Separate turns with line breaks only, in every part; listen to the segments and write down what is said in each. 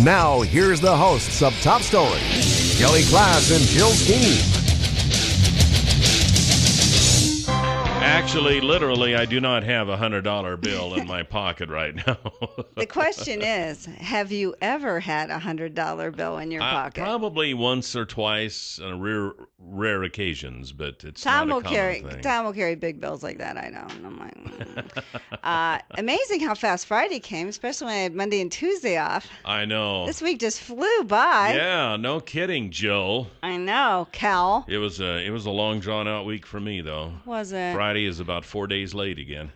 Now, here's the hosts of Top Story, Kelly Klass and Jill Skeen.
Actually, literally, I do not have a $100 bill in my pocket right now.
The question is, have you ever had a $100 bill in your pocket?
Probably once or twice on rare occasions, but it's
Tom
not
will
a common thing.
Tom will carry big bills like that, I know. And I'm like, amazing how fast Friday came, especially when I had Monday and Tuesday off.
I know.
This week just flew by.
Yeah, no kidding, Jill.
I know, Cal.
It was a long, drawn-out week for me, though.
Was it?
Friday is about 4 days late again.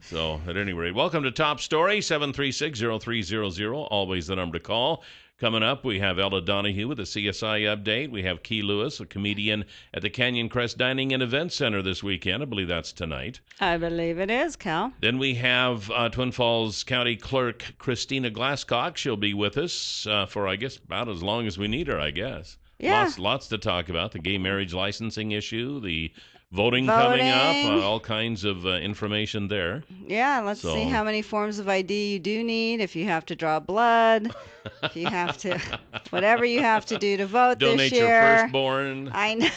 So, at any rate, welcome to Top Story, 736-0300, always the number to call. Coming up, we have Ella Donahue with a CSI update. We have Key Lewis, a comedian at the Canyon Crest Dining and Event Center this weekend. I believe that's tonight.
I believe it is, Cal.
Then we have Twin Falls County Clerk Kristina Glasscock. She'll be with us for, I guess, about as long as we need her, I guess.
Yeah.
Lots to talk about. The gay marriage licensing issue, the voting coming up, all kinds of information there.
Yeah, let's see how many forms of ID you do need, if you have to draw blood, if you have to, whatever you have to do to vote
Donate
this year.
Donate your firstborn.
I know.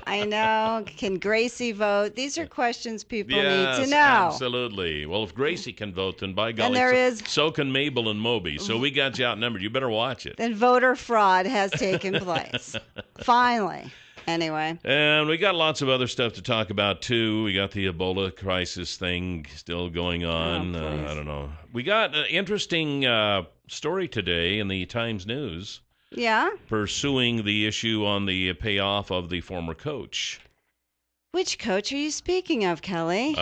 I know. Can Gracie vote? These are questions people need to know.
Absolutely. Well, if Gracie can vote, then by golly, so can Mabel and Moby. So we got you outnumbered. You better watch it.
Then voter fraud has taken place. Finally. Anyway.
And we got lots of other stuff to talk about, too. We got the Ebola crisis thing still going on. I don't know. We got an interesting story today in the Times News.
Yeah?
Pursuing the issue on the payoff of the former coach.
Which coach are you speaking of, Kelly?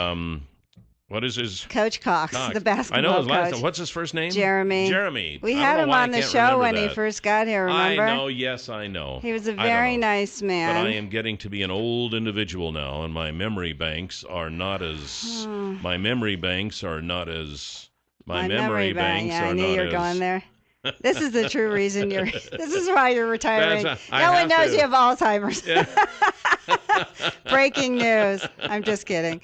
What is his?
Coach Cox, the basketball
I know his
coach.
last name. What's his first name?
Jeremy. We had him on the show when he first got here, remember?
I know, yes, I know.
He was a very nice man.
But I am getting to be an old individual now, and my memory banks are not as... My memory banks are not as...
I knew you were going there. This is the true reason this is why you're retiring. No one knows you have Alzheimer's. Yeah. Breaking news. I'm just kidding.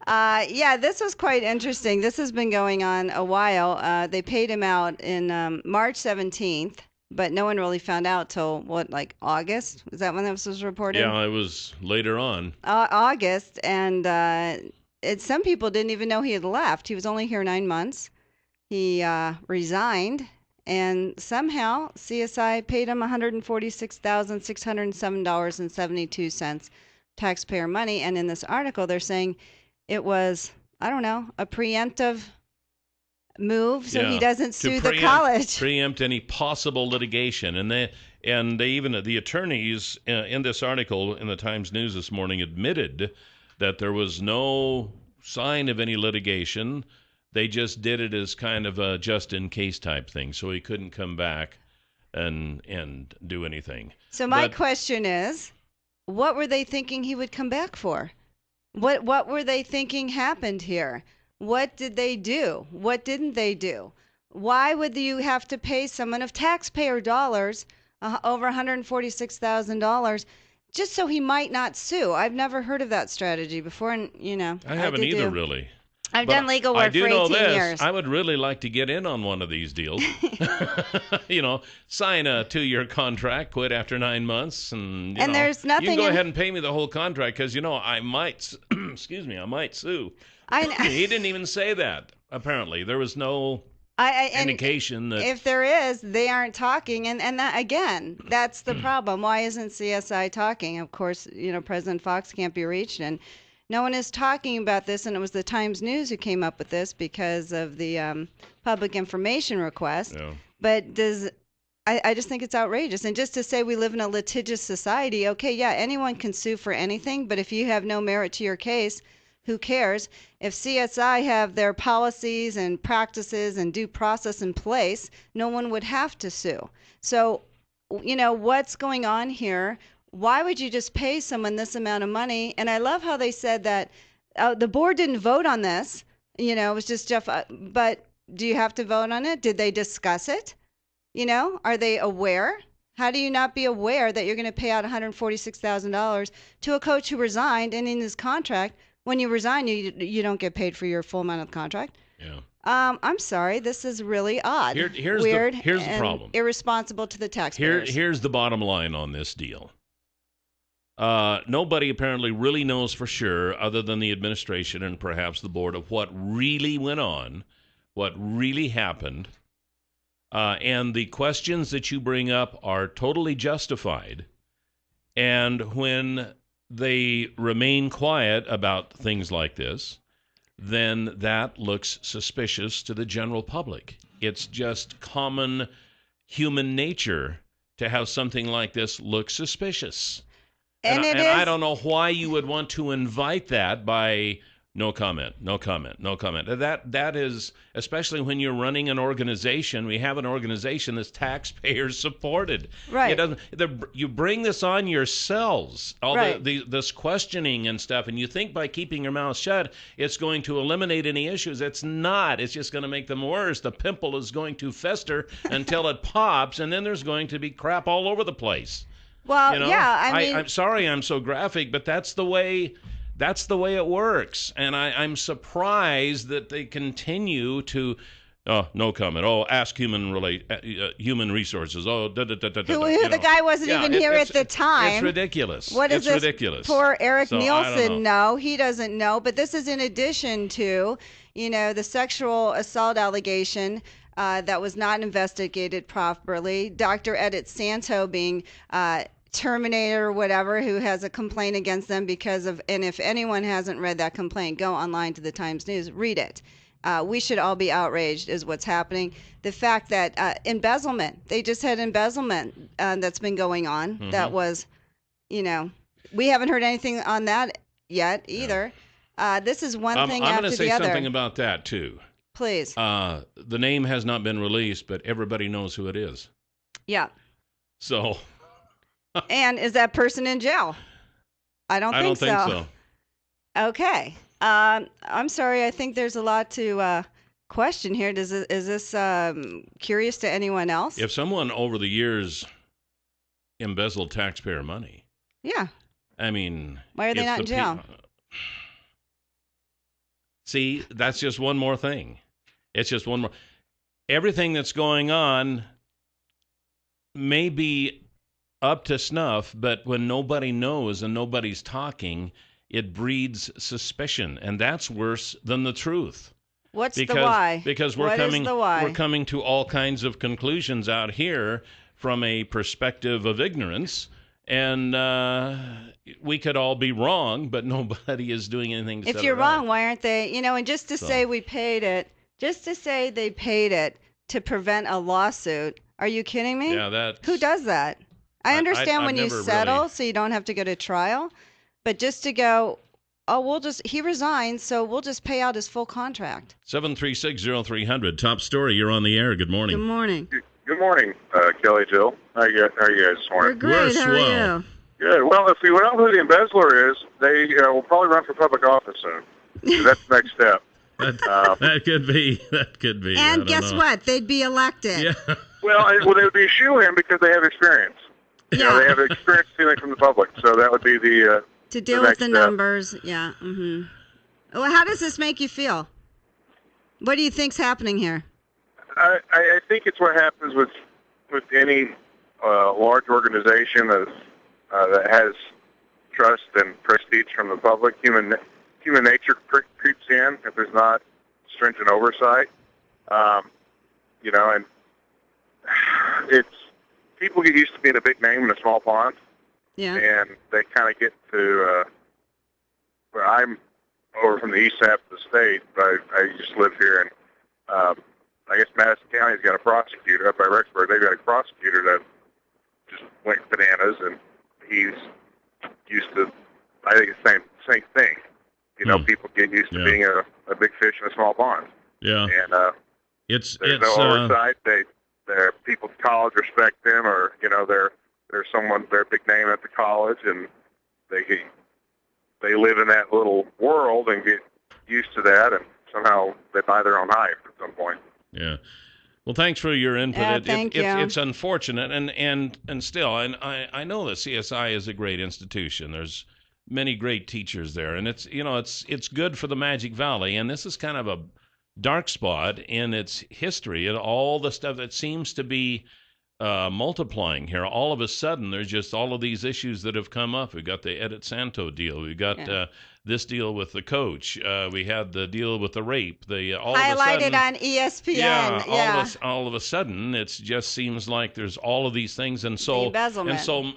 This was quite interesting. This has been going on a while. They paid him out in March 17th, but no one really found out till, August? Is that when this was reported?
Yeah, it was later on.
August, and some people didn't even know he had left. He was only here 9 months. He resigned. And somehow CSI paid him $146,607.72 taxpayer money. And in this article, they're saying it was, I don't know, a preemptive move so he doesn't sue the college.
Preempt any possible litigation. And they even, the attorneys in this article in the Times News this morning admitted that there was no sign of any litigation. They just did it as kind of a just-in-case type thing, so he couldn't come back and do anything.
So my question is, what were they thinking he would come back for? What were they thinking happened here? What did they do? What didn't they do? Why would you have to pay someone of taxpayer dollars over $146,000 just so he might not sue? I've never heard of that strategy before, and
I haven't either, really.
I've done legal work for 18 years.
I would really like to get in on one of these deals. Sign a 2-year contract, quit after 9 months, and
there's nothing.
You can go ahead and pay me the whole contract because I might. Excuse me, I might sue. He didn't even say that. Apparently, there was no indication that
if there is, they aren't talking, and that, again, that's the problem. Why isn't CSI talking? Of course, President Fox can't be reached, and no one is talking about this, and it was the Times News who came up with this because of the public information request. Yeah. But I just think it's outrageous. And just to say we live in a litigious society, okay, yeah, anyone can sue for anything, but if you have no merit to your case, who cares? If CSI have their policies and practices and due process in place, no one would have to sue. So, what's going on here? Why would you just pay someone this amount of money? And I love how they said that the board didn't vote on this. It was just Jeff. But do you have to vote on it? Did they discuss it? Are they aware? How do you not be aware that you're going to pay out $146,000 to a coach who resigned, and in his contract, when you resign, you don't get paid for your full amount of the contract?
Yeah.
I'm sorry. This is really odd,
Here's
weird,
the
and
problem.
irresponsible to the taxpayers.
Here's the bottom line on this deal. Nobody apparently really knows for sure, other than the administration and perhaps the board, of what really went on, what really happened. And the questions that you bring up are totally justified. And when they remain quiet about things like this, then that looks suspicious to the general public. It's just common human nature to have something like this look suspicious. And I don't know why you would want to invite that by no comment, no comment, no comment. That is, especially when you're running an organization. We have an organization that's taxpayer supported.
Right.
You bring this on yourselves,
right.
This questioning and stuff, and you think by keeping your mouth shut it's going to eliminate any issues. It's not. It's just going to make them worse. The pimple is going to fester until it pops, and then there's going to be crap all over the place.
Well, yeah, I mean,
I'm sorry I'm so graphic, but that's the way it works. And I'm surprised that they continue to, no comment. Oh, ask human resources. Oh,
the guy wasn't even here at the time.
It's ridiculous.
What does this
ridiculous.
Poor Eric Nielsen know? He doesn't know. But this is in addition to, the sexual assault allegation that was not investigated properly. Dr. Edith Santo being terminated or whatever, who has a complaint against them because of, and if anyone hasn't read that complaint, go online to the Times News, read it. We should all be outraged is what's happening. The fact that embezzlement, they just had embezzlement that's been going on. Mm-hmm. That was, we haven't heard anything on that yet either. Yeah. This is one thing after the other. I'm going to say
something about that too.
Please.
The name has not been released, but everybody knows who it is.
Yeah.
So.
And is that person in jail? I don't think so. Okay. I'm sorry. I think there's a lot to question here. Is this curious to anyone else?
If someone over the years embezzled taxpayer money.
Yeah.
I mean.
Why are they not in jail?
See, that's just one more thing. It's just one more. Everything that's going on may be up to snuff, but when nobody knows and nobody's talking, it breeds suspicion, and that's worse than the truth.
What's the why?
Because we're coming to all kinds of conclusions out here from a perspective of ignorance, and we could all be wrong, but nobody is doing anything to set it right.
If you're wrong, why aren't they? And just to say we paid it, just to say they paid it to prevent a lawsuit. Are you kidding me?
Yeah,
who does that? I understand when you settle, so you don't have to go to trial, but just to go, he resigned, so we'll just pay out his full contract.
736-0300, top story. You're on the air. Good morning.
Good morning.
Good morning, Kelly, Jill. How are you guys this morning?
We're great. How are you?
Good. Well, if we know who the embezzler is, they will probably run for public office soon. That's the next step.
That could be. That could be.
And guess what? They'd be elected.
Yeah.
Well, they would be a shoo-in because they have experience.
Yeah.
They have experience dealing from the public, so that would be the
to deal with the numbers. Yeah. Mm-hmm. Well, how does this make you feel? What do you think's happening here?
I think it's what happens with any large organization that has trust and prestige from the public. Human nature creeps in if there's not stringent oversight. And it's people get used to being a big name in a small pond.
Yeah.
And they kind of get to where I'm over from the east half of the state, but I just live here, and I guess Madison County's got a prosecutor up by Rexburg. They've got a prosecutor that just went bananas, and he's used to, I think, the same thing. People get used to being a big fish in a small pond.
Yeah.
And there's no oversight. Their people at college respect them, or they're a big name at the college, and they live in that little world and get used to that, and somehow they buy their own hype at some point.
Yeah. Well, thanks for your input.
Thank you.
It's unfortunate, and still, and I know that CSI is a great institution. There's many great teachers there, and it's good for the Magic Valley, and this is kind of dark spot in its history and all the stuff that seems to be multiplying here. All of a sudden, there's just all of these issues that have come up. We've got the Edit Santo deal. We've got this deal with the coach. We had the deal with the rape. All
highlighted
of a sudden,
on ESPN.
All of a sudden, it just seems like there's all of these things, and so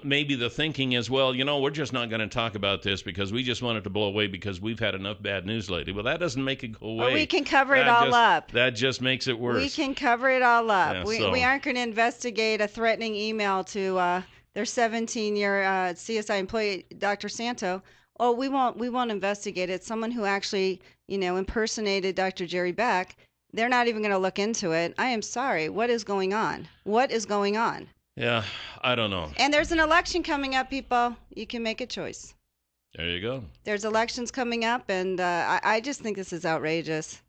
maybe the thinking is, well, we're just not going to talk about this because we just want it to blow away because we've had enough bad news lately. Well, that doesn't make it go away.
Well, we can cover it all up.
That just makes it worse.
We can cover it all up.
Yeah,
we aren't going to investigate a threatening email to their 17-year CSI employee, Dr. Santo. Oh, we won't investigate it. Someone who actually, impersonated Dr. Jerry Beck, they're not even going to look into it. I am sorry. What is going on? What is going on?
Yeah, I don't know.
And there's an election coming up, people. You can make a choice.
There you go. There's elections
coming up, and I just think this is outrageous.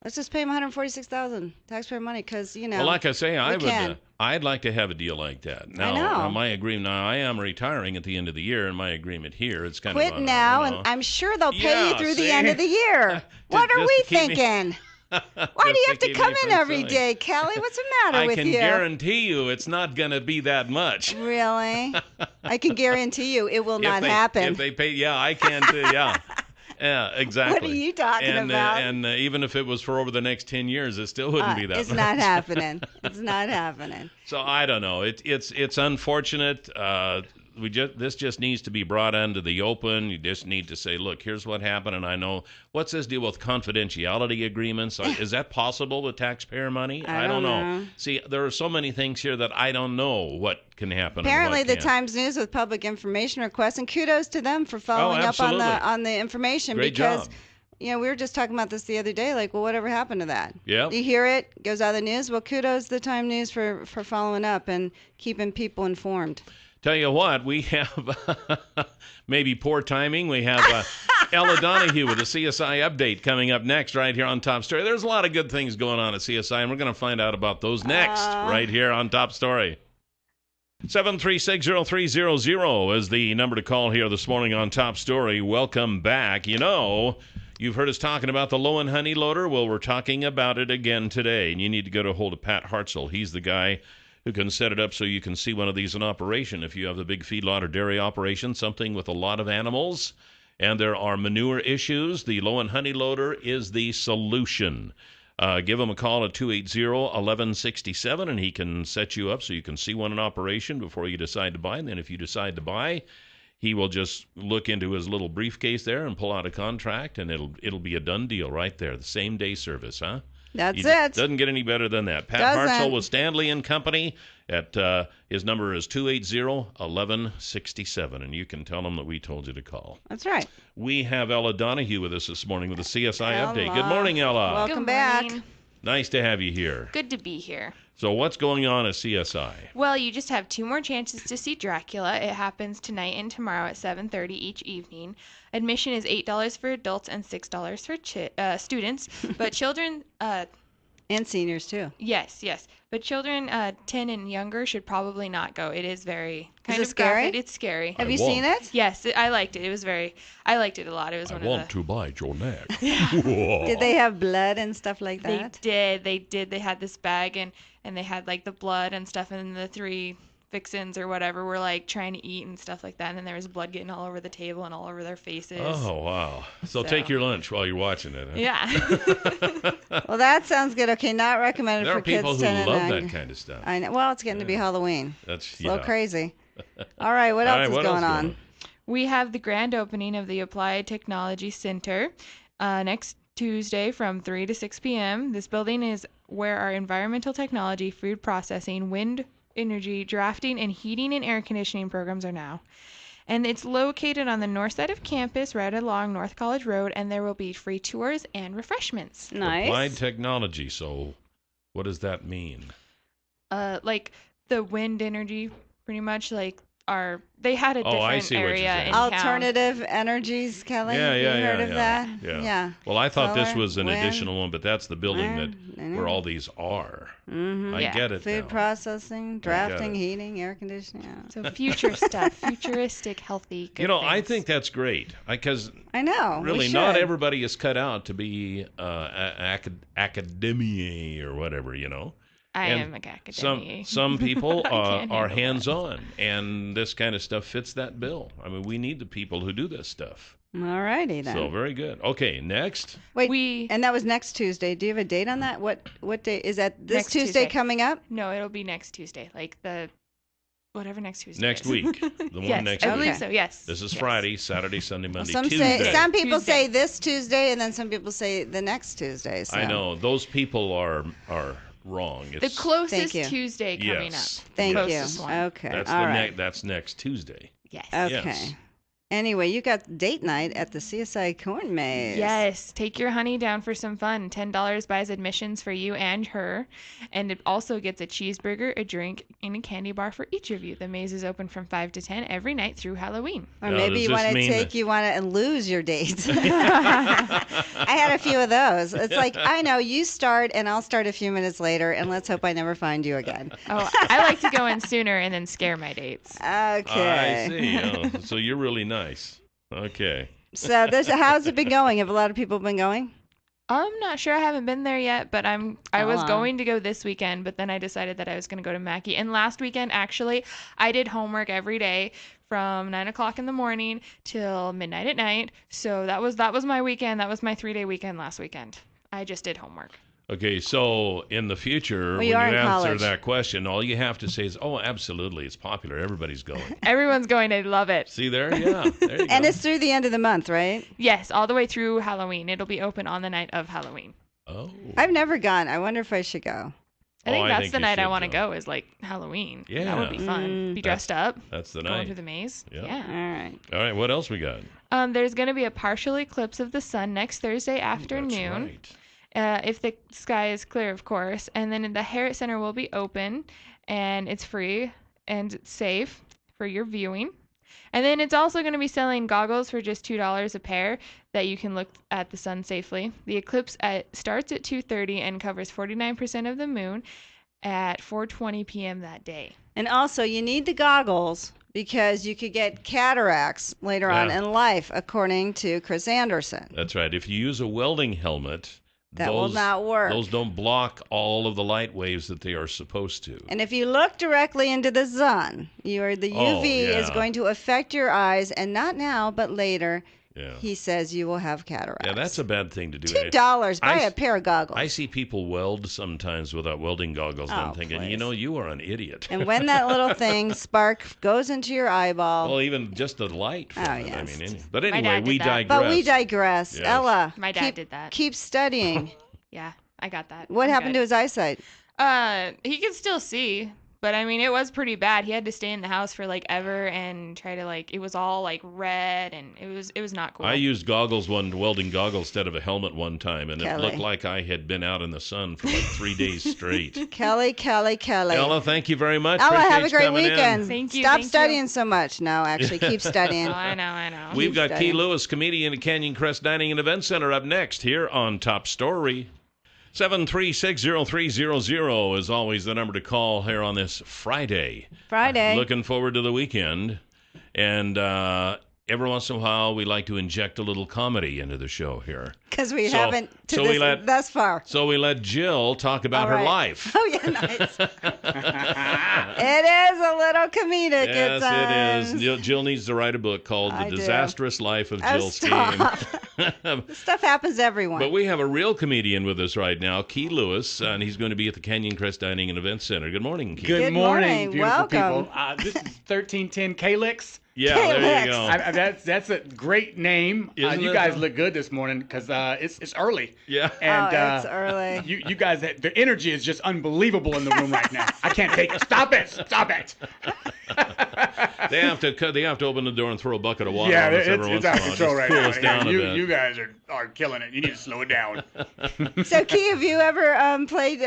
Let's just pay them $146,000 taxpayer money because,
Well, like I say, I'd like to have a deal like that. Now,
I know.
My agreement. Now, I am retiring at the end of the year, and my agreement here, it's kind
of
quit
now, and I'm sure they'll pay you through the end of the year. What are we thinking? Why do you have to come in every day, Kelly? What's the matter with you?
I can guarantee you it's not going to be that much.
Really? I can guarantee you it will not happen.
If they pay, I can too, yeah. Yeah, exactly.
What are you talking about?
And even if it was for over the next 10 years, it still wouldn't be that much.
It's not happening. It's not happening.
So I don't know. It's unfortunate. This just needs to be brought into the open. You just need to say, look, here's what happened, and I know. What's this deal with confidentiality agreements? Is that possible with taxpayer money?
I don't know.
See, there are so many things here that I don't know what can happen.
Apparently, the Times News with public information requests, and kudos to them for following up on the information.
Great job.
We were just talking about this the other day. Like, well, whatever happened to that?
Yeah.
You hear it, goes out of the news. Well, kudos to the Times News for following up and keeping people informed.
Tell you what, we have maybe poor timing. We have Ella Donahue with a CSI update coming up next right here on Top Story. There's a lot of good things going on at CSI, and we're going to find out about those next right here on Top Story. 7360300 is the number to call here this morning on Top Story. Welcome back. You've heard us talking about the low and honey loader. Well, we're talking about it again today, and you need to go to hold of Pat Hartzell. He's the guy who can set it up so you can see one of these in operation. If you have the big feedlot or dairy operation, something with a lot of animals, and there are manure issues, the low and honey loader is the solution. Give him a call at 280-1167, and he can set you up so you can see one in operation before you decide to buy. And then if you decide to buy, he will just look into his little briefcase there and pull out a contract, and it'll be a done deal right there. The same day service, huh?
That's it.
Doesn't get any better than that. Pat Hartzell with Stanley and Company. His number is 280-1167, and you can tell him that we told you to call.
That's right.
We have Ella Donahue with us this morning with a CSI update. Good morning, Ella.
Welcome back.
Nice to have you here.
Good to be here.
So what's going on at CSI?
Well, you just have 2 more chances to see Dracula. It happens tonight and tomorrow at 7:30 each evening. Admission is $8 for adults and $6 for students, but children...
and seniors, too.
Yes. But children 10 and younger should probably not go. It is very kind
of
scary.
Graphic.
It's scary.
Have you seen it?
Yes, I liked it. I liked it a lot. It was
I want to bite your neck.
Did they have blood and stuff like that?
They did. They had this bag and they had like the blood and stuff, and the 3 vixens or whatever were like trying to eat and stuff like that, and then there was blood getting all over the table and all over their faces.
Oh, wow. So take your lunch while you're watching it. Huh?
Yeah.
Well, that sounds good. Okay, not recommended for kids 10 and 9.
There are people who love that kind of stuff.
I know. Well, it's getting to be Halloween.
That's
a little crazy. All right, what else is going on?
We have the grand opening of the Applied Technology Center next Tuesday from 3 to 6 p.m. This building is where our environmental technology, food processing, wind energy, drafting, and heating and air conditioning programs are now. And it's located on the north side of campus, right along North College Road, and there will be free tours and refreshments.
Nice.
Applied technology. So what does that mean?
Like the wind energy, pretty much, like they had a
Oh, I
different
see what you're
area
saying.
in town.
Alternative energies, Kelly.
Yeah,
Have
yeah,
you heard
yeah,
of
yeah.
that?
Yeah. Well, I thought this
Solar,
was an
wind,
additional one, but that's the building where all these are. I
Yeah.
get it
Food
now.
processing, drafting,
it.
heating, air conditioning. Yeah.
So future stuff, futuristic, healthy, good
I
things.
think that's great because
I know. we
really not
should.
everybody is cut out to be academia or whatever,
I
And
am a academia.
Some people
I can't
are
handle that.
hands-on, and this kind of stuff fits that bill. I mean, we need the people who do this stuff.
All righty then.
So very good. Okay, next.
Wait, and that was next Tuesday. Do you have a date on that? What day is that? This
Next
Tuesday
Tuesday.
coming up?
No, it'll be next Tuesday, like whatever next Tuesday.
Next
is.
week. The one
Yes,
next
I
week.
believe so. Yes.
This is
Yes.
Friday, Saturday, Sunday, Monday,
Some
Tuesday.
some people
Tuesday.
say this Tuesday, and then some people say the next Tuesday. So.
I know those people are wrong.
The
It's,
closest
Thank you.
Tuesday coming
Yes.
up.
Thank
Closest
you.
one.
Okay.
that's
All right.
that's next Tuesday.
Yes.
Okay.
Yes.
Anyway, you got date night at the CSI Corn Maze.
Yes, take your honey down for some fun. $10 buys admissions for you and her, and it also gets a cheeseburger, a drink, and a candy bar for each of you. The maze is open from 5 to 10 every night through Halloween.
Or
Now,
maybe
does
you
this
want to
mean
lose your dates. I had a few of those. It's like, I know, you start and I'll start a few minutes later, and let's hope I never find you again.
Oh, I like to go in sooner and then scare my dates.
Okay.
I see. Oh, so you're really nice. Okay.
So how's it been going? Have a lot of people been going?
I'm not sure. I haven't been there yet, but I was
Aw.
going to go this weekend, but then I decided that I was going to go to Mackey. And last weekend, actually, I did homework every day from 9 o'clock in the morning till midnight at night. So that was my weekend. That was my 3-day weekend last weekend. I just did homework.
Okay, so in the future,
Well,
when
you
you
are in
answer
college.
that question, all you have to say is, "Oh, absolutely, it's popular. Everybody's going."
Everyone's going to love it.
See there? Yeah. There you
And
go.
it's through the end of the month, right?
Yes, all the way through Halloween. It'll be open on the night of Halloween.
Oh.
I've never gone. I wonder if I should go.
I think
I
that's
think
the
you
night I
should
want to
go.
go is like Halloween.
Yeah.
That would be fun. Be dressed up,
That's the
going
night.
through the maze.
Yeah.
All right.
All right, what else we got?
There's going to be a partial eclipse of the sun next Thursday
That's
afternoon.
right.
If the sky is clear, of course. And then the Harriet Center will be open, and it's free and it's safe for your viewing. And then it's also going to be selling goggles for just $2 a pair that you can look at the sun safely. The eclipse starts at 2:30 and covers 49% of the moon at 4:20 p.m. that day.
And also, you need the goggles because you could get cataracts later on
Yeah.
in life, according to Chris Anderson.
That's right. If you use a welding helmet,
That will not work.
Those don't block all of the light waves that they are supposed to.
And if you look directly into the sun, the UV is
yeah.
going to affect your eyes, and not now, but later.
Yeah.
He says you will have cataracts.
Yeah, that's a bad thing to do.
$2. Buy
I-
a pair of goggles.
I see people weld sometimes without welding goggles, and I'm
Oh,
thinking,
please.
you are an idiot.
And when that little thing spark goes into your eyeball.
Well, even just the light from
Oh,
it. I
yes.
mean, but
My
anyway,
dad did
we
that.
digress.
But we digress.
Yes.
Ella.
My dad did that.
Keep studying.
Yeah, I got that.
What
I'm
happened to
good.
his eyesight?
He could still see, but I mean, it was pretty bad. He had to stay in the house for like ever and try to it was all like red, and it was not cool.
I used welding goggles instead of a helmet one time, and it
Kelly.
looked like I had been out in the sun for like 3 days straight.
Kelly.
Ella, thank you very much.
Ella, have a
Appreciate you
great
coming in.
weekend.
Thank you,
Stop
thank you.
studying so much. No, actually, keep studying.
Oh, I know.
We've got
studying.
Key Lewis, comedian at Canyon Crest Dining and Event Center, up next here on Top Story. 7360300 is always the number to call here on this Friday. Looking forward to the weekend. And every once in a while, we like to inject a little comedy into the show here.
Because we
So-
haven't
so we let-
thus far.
So we let Jill talk about
All
her
right.
life.
Oh, yeah, nice. It is a little comedic at
Yes,
times.
it is. Jill needs to write a book called
I
The
do.
Disastrous Life of
Oh,
Jill
stop.
Skeen.
This stuff happens to everyone.
But we have a real comedian with us right now, Key Lewis, and he's going to be at the Canyon Crest Dining and Event Center. Good morning, Key.
Good morning.
beautiful
Welcome.
people. This is 1310 KLIX.
Yeah, there
KLIX.
you go.
That's a great name.
Isn't
You
it,
guys
though?
look good this morning because it's early.
Yeah.
And
it's early.
You guys, the energy is just unbelievable in the room right now. I can't take it. Stop it.
They have to open the door and throw a bucket of water
Yeah,
on us every
it's
once in a
out of
while.
control
Just
right
cool
now.
us down a bit.
You guys are killing it. You need to slow it down.
So, Key, have you ever played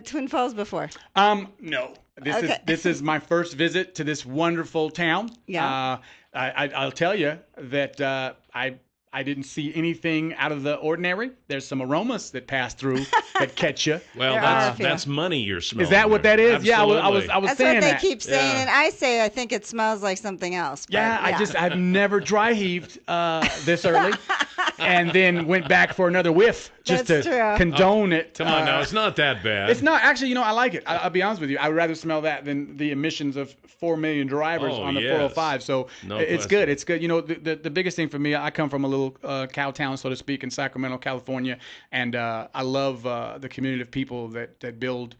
Twin Falls before?
No. This is my first visit to this wonderful town.
Yeah.
I'll tell you that I didn't see anything out of the ordinary. There's some aromas that pass through that catch you.
Well,
There are a few.
that's money you're smelling.
Is that what that
there.
is? Yeah, I was
That's
saying
what they
that.
keep saying,
Yeah.
and I say I think it smells like something else. But
Yeah, I've never dry heaved this early, and then went back for another whiff just
That's
to
true.
condone it.
Come on now, it's not that bad.
It's not actually. I like it. I'll be honest with you. I would rather smell that than the emissions of 4 million drivers
Oh,
on the
yes.
405. So
No
it's
question.
good. It's good. The biggest thing for me, I come from a little cow town, so to speak, in Sacramento, California, and I love the community of people that build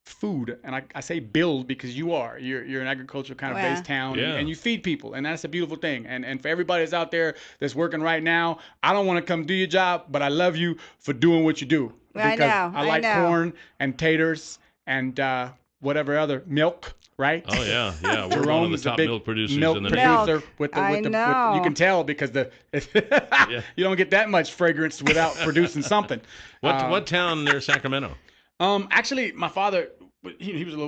food. And I say build because you're an agricultural kind of
Wow.
based town,
Yeah.
and you feed people, and that's a beautiful thing. And for everybody that's out there that's working right now, I don't want to come do your job, but I love you for doing what you do.
I
Because
know,
I
I
like
know.
corn and taters and whatever other milk, right?
Oh yeah. We're one of
Jerome's
the
a
top
big
milk producers
milk
in the
Milk.
nation.
producer with
I
the
know.
you can tell because you don't get that much fragrance without producing something.
What town near Sacramento?
Actually, my father. He was a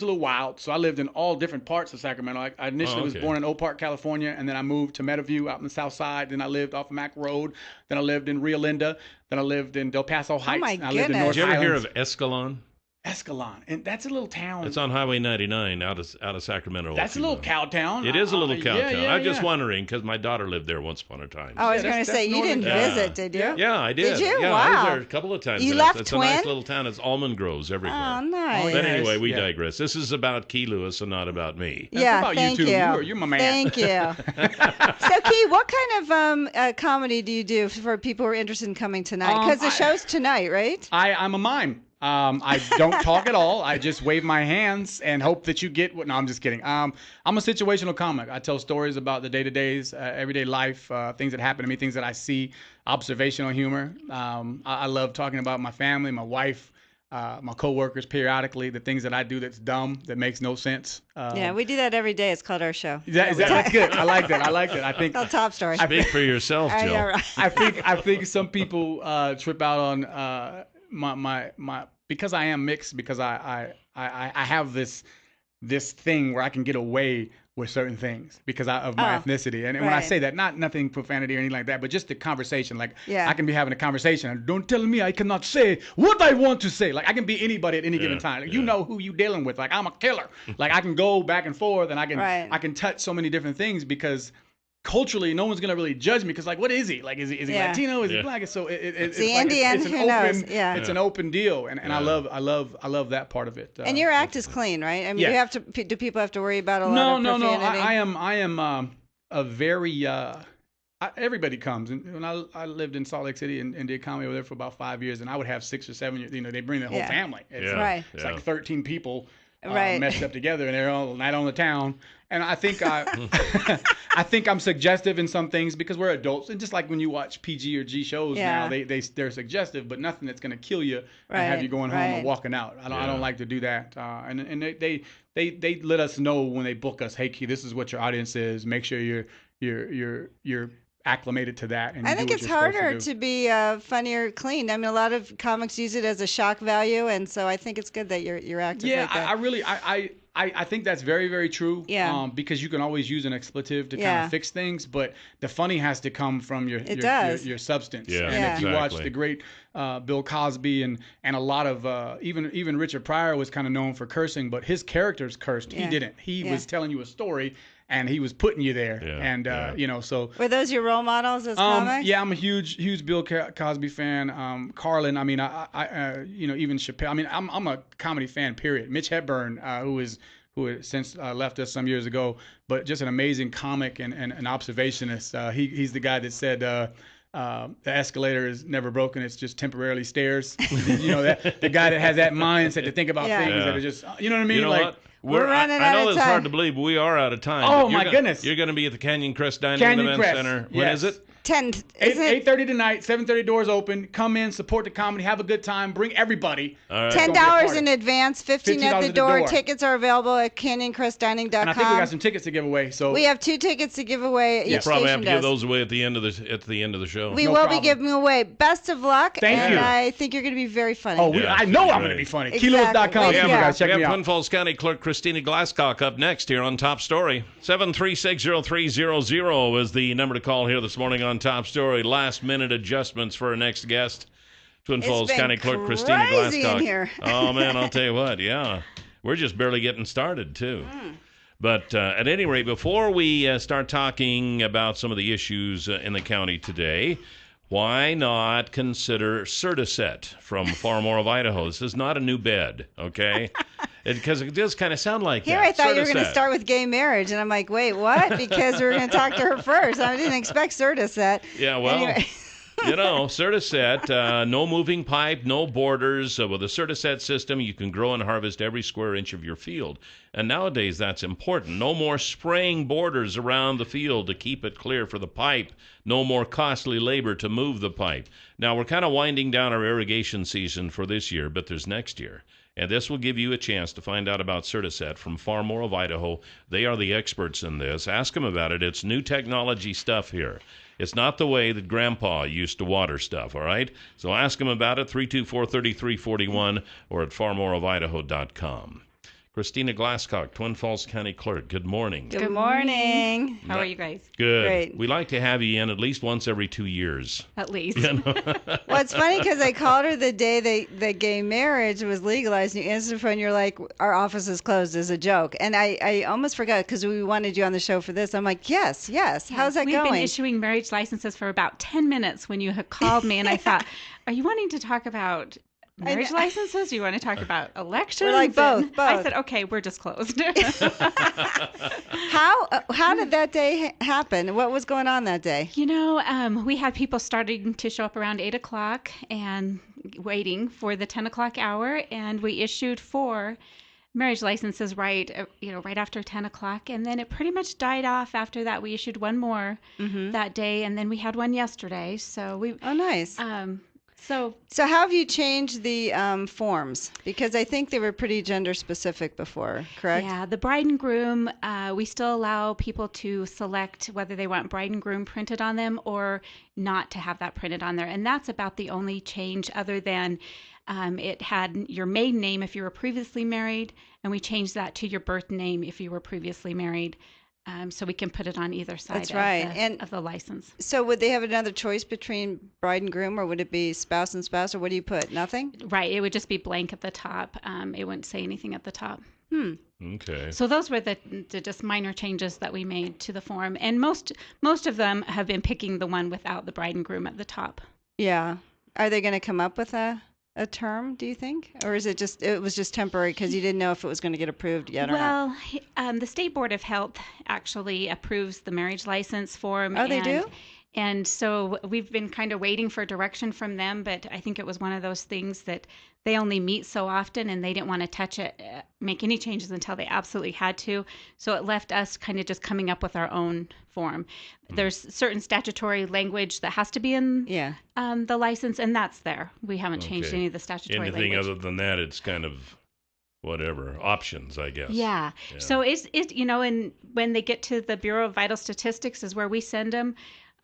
little wild, so I lived in all different parts of Sacramento. I initially was
okay.
born in Oak Park, California, and then I moved to Meadowview out in the south side. Then I lived off Mack Road. Then I lived in Rio Linda. Then I lived in Del Paso Heights.
my
and I lived in
goodness.
North
Did you ever hear
Highlands.
of Escalon?
Escalon? And that's a little town.
It's on Highway 99 out of Sacramento.
That's a little cow town.
It is a little cow town.
Yeah,
I'm just
yeah.
wondering because my daughter lived there once upon a time.
Oh, I was
Yeah,
going to
that's
say you
northern
didn't
California.
visit, did you?
Yeah, I did.
Did you?
Yeah, I
Wow.
was there a couple of times.
You
and
left
it's a nice
Twin?
little town. It's almond groves everywhere.
Oh, nice.
But
yeah.
anyway, we
Yeah.
digress. This is about Key Lewis and not about me.
Yeah,
about you
thank
too.
you.
You're my man.
Thank you. So, Key, what kind of comedy do you do for people who are interested in coming tonight? Because the show's tonight, right?
I'm a mime. I don't talk at all. I just wave my hands and hope that you get what. No, I'm just kidding. I'm a situational comic. I tell stories about the day-to-days, everyday life, things that happen to me, things that I see, observational humor. I love talking about my family, my wife, my coworkers periodically, the things that I do that's dumb, that makes no sense.
Yeah, we do that every day. It's called our show.
That's good. I like that. I think
Called Top Story.
Speak for yourself,
I
Jill.
know, right?
I think some people trip out on my because I am mixed, because I have this thing where I can get away with certain things because of my ethnicity. And when I
right.
say that, nothing profanity or anything like that, but just the conversation. Like
Yeah.
I can be having a conversation and don't tell me I cannot say what I want to say. Like I can be anybody at any given time. Like, you know who you dealing with. Like I'm a killer. Like I can go back and forth and
Right.
I can touch so many different things because culturally, no one's gonna really judge me because, like, what is he? Like, is he
Yeah.
Latino? Is he
Yeah.
black? So it's
See,
like,
Indian,
it's an
who
open,
knows? Yeah.
it's an open deal, and
Yeah.
I love that part of it.
And your act is clean, right? I mean,
Yeah.
you have to. Do people have to worry about a lot
no,
of
no, no.
profanity?
I am a very everybody comes, and when I lived in Salt Lake City and did comedy over there for about 5 years, and I would have 6 or 7 years. You know, they bring the whole
Yeah.
family. It's,
Yeah.
Right.
It's like 13 people.
Right.
Messed up together, and they're all night on the town. And I think I think I'm suggestive in some things because we're adults, and just like when you watch PG or G shows
Yeah.
now, they're suggestive, but nothing that's gonna kill you
Right,
and have you going home
right.
or walking out. I
Yeah.
don't like to do that. And they let us know when they book us, hey, Key, this is what your audience is. Make sure you're acclimated to that. And
I
you do
think
what
it's
you're supposed
harder
do.
to be funny or clean. I mean, a lot of comics use it as a shock value, and so I think it's good that you're active
Yeah,
like that.
I really I think that's very, very true.
Yeah.
Because you can always use an expletive to kind
Yeah.
of fix things, but the funny has to come from your
does.
your substance.
Yeah,
And if you watch
exactly.
the great Bill Cosby and a lot of even Richard Pryor was kind of known for cursing, but his characters cursed.
Yeah.
He didn't. He
Yeah.
was telling you a story and he was putting you there.
Yeah,
And
yeah.
you know, so
Were those your role models as comics?
yeah, I'm a huge Bill Cosby fan. Carlin, I mean, I you know, even Chappelle. I mean, I'm a comedy fan. Period. Mitch Hedberg, who has since left us some years ago, but just an amazing comic and an observationist. He's the guy that said. The escalator is never broken; it's just temporarily stairs. You know, that the guy that has that mindset to think about
Yeah.
things
Yeah.
that are just, you know what I mean?
You know
like,
what?
We're running
I
out
know
of
it's
time.
hard to believe, but we are out of time.
Oh,
But
my goodness.
You're going to be at the Canyon Crest Dining
Canyon
and Event
Crest.
Center. When
Yes.
is it?
8:30 tonight, 7:30 doors open. Come in, support the comedy, have a good time, bring everybody.
All right.
$10 in advance, $15
$15
at the
at the
door.
door.
Tickets are available at canyonCrestDining.com.
And I think we got some tickets to give away. So
we have 2 tickets to give away.
We'll
Each
probably have
station
to give
does.
those away at the end of the show.
We
No
will
problem.
be giving away. Best of luck.
Thank
and
you.
I think you're going to be very funny.
Yeah,
I know I'm
right.
going to be funny.
Exactly.
Kilos.com.
Way to
You
go.
guys check
we
me
have
out.
Twin Falls County Clerk Kristina Glasscock up next here on Top Story. 7360300 is the number to call here this morning on Top Story. Last minute adjustments for our next guest. Twin
It's
Falls
been
County Clerk Kristina
crazy in
Glasscock.
here.
Oh man, I'll tell you what, yeah. We're just barely getting started too. But at any rate, before we start talking about some of the issues in the county today, why not consider Certiset from Farmore of Idaho? This is not a new bed, okay? Because it does kind of sound like
Here
that.
I thought you were going to
Certiset.
start with gay marriage, and I'm like, wait, what? Because we were going to talk to her first. I didn't expect Certiset.
Yeah, well,
Anyway.
Certiset, no moving pipe, no borders. With a Certiset system, you can grow and harvest every square inch of your field. And nowadays, that's important. No more spraying borders around the field to keep it clear for the pipe. No more costly labor to move the pipe. Now, we're kind of winding down our irrigation season for this year, but there's next year. And this will give you a chance to find out about Certiset from Farmore of Idaho. They are the experts in this. Ask them about it. It's new technology stuff here. It's not the way that Grandpa used to water stuff, all right? So ask them about it, 324-3341 or at farmoreofidaho.com. Kristina Glasscock, Twin Falls County Clerk, good morning.
Good morning.
How are you guys?
Good.
Great.
We like to have you in at least once every 2 years.
At least.
Well, it's funny because I called her the day that gay marriage was legalized, and you answered the phone. You're like, our office is closed as a joke. And I almost forgot because we wanted you on the show for this. I'm like, yes. How's that
We've
going?
been issuing marriage licenses for about 10 minutes when you had called me, and I thought, are you wanting to talk about marriage licenses? Do you want to talk about elections?
We're like, both.
I said, okay, we're just closed.
How did that day happen? What was going on that day?
You know, we had people starting to show up around 8 o'clock and waiting for the 10 o'clock hour, and we issued 4 marriage licenses right after 10 o'clock, and then it pretty much died off after that. We issued 1 more that day, and then we had 1 yesterday. So
Oh, nice.
So
how have you changed the forms? Because I think they were pretty gender specific before, correct?
yeah, the bride and groom, we still allow people to select whether they want bride and groom printed on them or not to have that printed on there. And that's about the only change, other than it had your maiden name if you were previously married, and we changed that to your birth name if you were previously married. So we can put it on either side
That's right.
of the license.
So would they have another choice between bride and groom, or would it be spouse and spouse, or what do you put? Nothing?
Right. It would just be blank at the top. It wouldn't say anything at the top.
Okay.
So those were the just minor changes that we made to the form. And most of them have been picking the one without the bride and groom at the top.
Yeah. Are they going to come up with a term, do you think? Or is it was just temporary because you didn't know if it was going to get approved yet or not?
Well, the State Board of Health actually approves the marriage license form.
Oh, they do?
And so we've been kind of waiting for direction from them, but I think it was one of those things that they only meet so often and they didn't want to touch it, make any changes until they absolutely had to. So it left us kind of just coming up with our own form. There's certain statutory language that has to be in the license, and that's there. We haven't changed any of the statutory
Anything
language.
other than that, it's kind of whatever options, I guess.
Yeah. So it's and when they get to the Bureau of Vital Statistics is where we send them.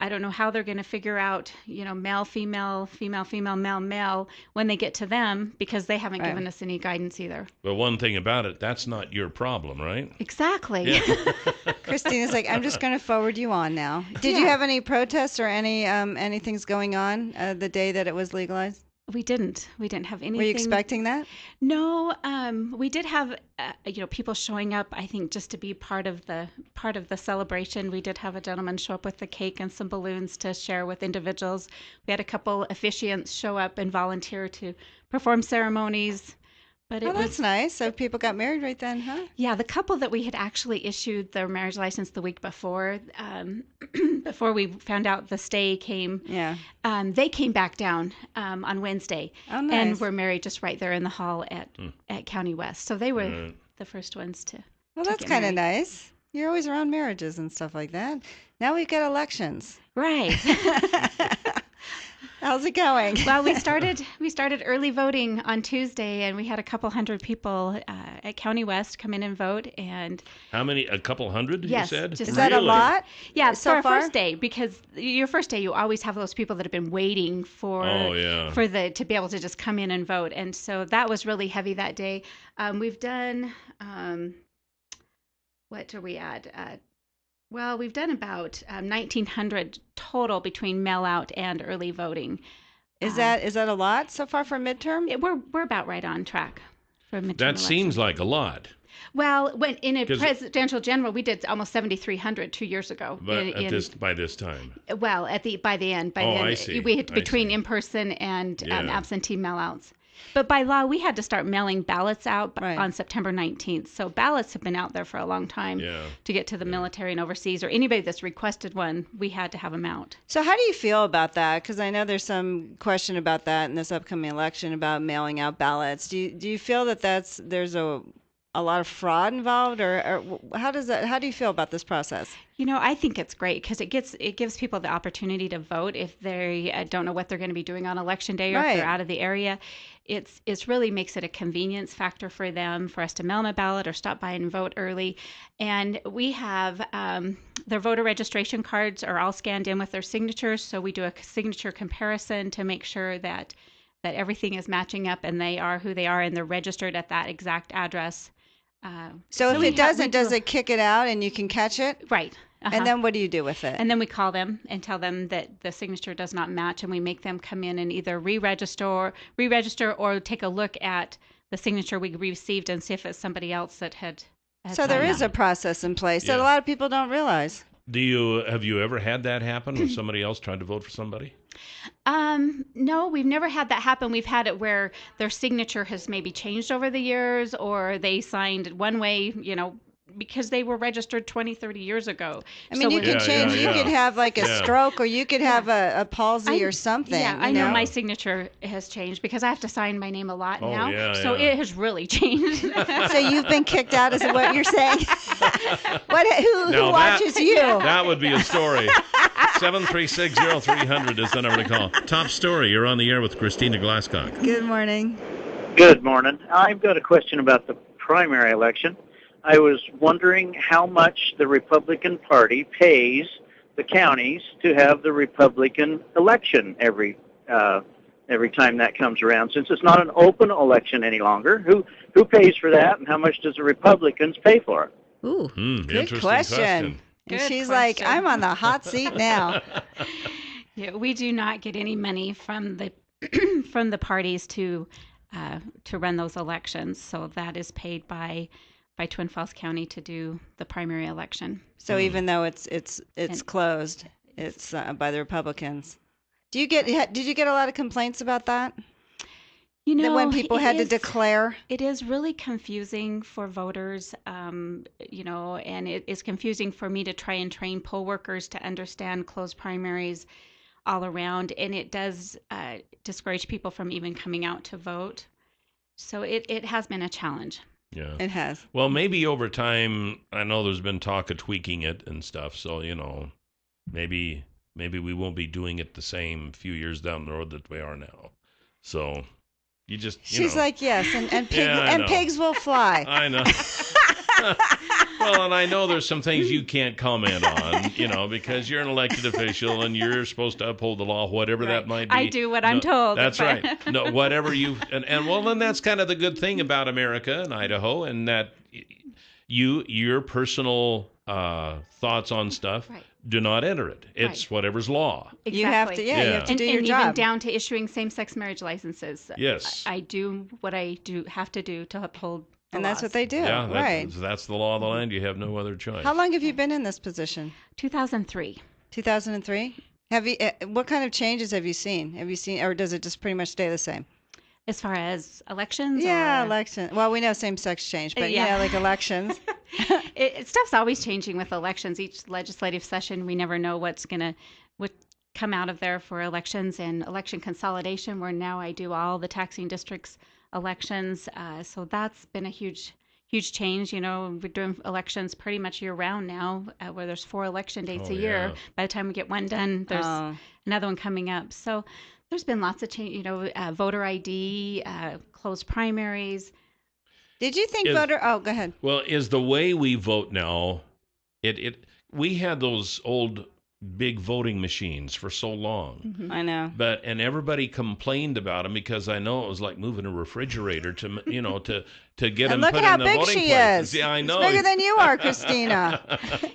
I don't know how they're going to figure out, male, female, female, female, male, male when they get to them, because they haven't given us any guidance either.
But one thing about it, that's not your problem, right?
Exactly.
Yeah.
Christina's like, I'm just going to forward you on now. Did you have any protests or anything's going on the day that it was legalized?
We didn't have anything.
Were you expecting that?
No, we did have people showing up. I think just to be part of the celebration. We did have a gentleman show up with the cake and some balloons to share with individuals. We had a couple officiants show up and volunteer to perform ceremonies. But
that's nice. So people got married right then, huh?
Yeah, the couple that we had actually issued their marriage license the week before, before we found out the stay came.
Yeah.
They came back down on Wednesday.
Oh, nice.
And were married just right there in the hall at County West. So they were the first ones to.
Well, that's kind of nice. You're always around marriages and stuff like that. Now we've got elections.
Right.
How's it going?
Well, we started early voting on Tuesday, and we had a couple hundred people at County West come in and vote. And
How many? A couple hundred,
Yes,
you said?
just-
Is that a
Really?
lot?
yeah,
So
for our
far?
first day, because your first day you always have those people that have been waiting for
Oh, yeah.
to be able to just come in and vote, and so that was really heavy that day. We've done what are we at? Well, we've done about 1,900 total between mail out and early voting.
Is that a lot so far for midterm?
We're about right on track for midterm
That seems like a lot.
Well, when in a
'Cause-
presidential general, we did almost 7,300 2 years ago.
But by this time.
Well, by the end,
I see.
we had
I
between
see.
in-person and
Yeah.
absentee mail-outs. But by law, we had to start mailing ballots out
Right.
on September 19th. So ballots have been out there for a long time
Yeah.
to get to the military and overseas, or anybody that's requested one, we had to have them out.
So how do you feel about that? Because I know there's some question about that in this upcoming election about mailing out ballots. Do you feel that there's a lot of fraud involved, or how do you feel about this process?
You know, I think it's great because it gives people the opportunity to vote if they don't know what they're going to be doing on election day, or if
Right.
they're out of the area. It's really makes it a convenience factor for them, for us to mail them a ballot or stop by and vote early. And we have their voter registration cards are all scanned in with their signatures, so we do a signature comparison to make sure that everything is matching up and they are who they are and they're registered at that exact address.
So if
we
it doesn't,
do-
does it kick it out and you can catch it?
Right. Uh-huh.
And then what do you do with it?
And then we call them and tell them that the signature does not match, and we make them come in and either re-register or take a look at the signature we received and see if it's somebody else that had
So there
signed
is a
up.
process in place that
Yeah.
a lot of people don't realize.
Have you ever had that happen when somebody else tried to vote for somebody?
No, we've never had that happen. We've had it where their signature has maybe changed over the years, or they signed one way, because they were registered 20, 30 years ago.
I mean, you can change. You could have like a stroke, or you could have a palsy or something.
Yeah, I
you
know my signature has changed because I have to sign my name a lot
Oh,
now.
yeah,
So
yeah.
it has really changed.
So you've been kicked out, is what you're saying? Who
Now
watches you?
That would be a story. 736-0300 is the number to call. Top story. You're on the air with Kristina Glasscock.
Good morning.
Good morning. I've got a question about the primary election. I was wondering how much the Republican Party pays the counties to have the Republican election every time that comes around. Since it's not an open election any longer, who pays for that, and how much does the Republicans pay for it?
Ooh, good
Interesting
question. And
Good
she's like,
question.
I'm on the hot seat now.
Yeah, we do not get any money from the from the parties to run those elections. So that is paid by Twin Falls County to do the primary election.
So even though it's closed, it's by the Republicans. Did you get a lot of complaints about that? That when people had to declare?
It is really confusing for voters, and it is confusing for me to try and train poll workers to understand closed primaries all around, and it does discourage people from even coming out to vote. So it has been a challenge.
Yeah.
It has.
Well, maybe over time, I know there's been talk of tweaking it and stuff, so, maybe we won't be doing it the same few years down the road that we are now. So, you just,
She's like, yes, and
I know.
pigs will fly.
I know. Well, and I know there's some things you can't comment on, because you're an elected official and you're supposed to uphold the law, whatever that might be.
I do what I'm told.
That's
but-
right. No, whatever you and well, then that's kind of the good thing about America and Idaho, and that your personal thoughts on stuff
Right.
do not enter it. It's whatever's law.
You have to,
Exactly.
you have to
And
do your
even
job.
down to issuing same-sex marriage licenses.
Yes.
I do what I have to do to uphold the
And that's
laws.
what they do,
Yeah,
right?
that's the law of the land. You have no other choice.
How long have you been in this position?
2003.
2003. Have you? What kind of changes have you seen? Or does it just pretty much stay the same?
As far as elections?
Yeah,
or...
election. Well, we know same-sex change, but
Yeah.
like elections.
Stuff's always changing with elections. Each legislative session, we never know what come out of there for elections and election consolidation, where now I do all the taxing districts elections. So that's been a huge huge change. We're doing elections pretty much year round now, where there's 4 election dates a year.
Yeah.
By the time we get one done, there's another one coming up. So there's been lots of change, voter ID, closed primaries.
Did you think go ahead.
Well, is the way we vote now, we had those old big voting machines for so long.
Mm-hmm. I know.
And everybody complained about them because I know it was like moving a refrigerator to get them
look
put
at how
in the
big
voting
she
places.
is.
Yeah, I know.
It's bigger than you are, Kristina.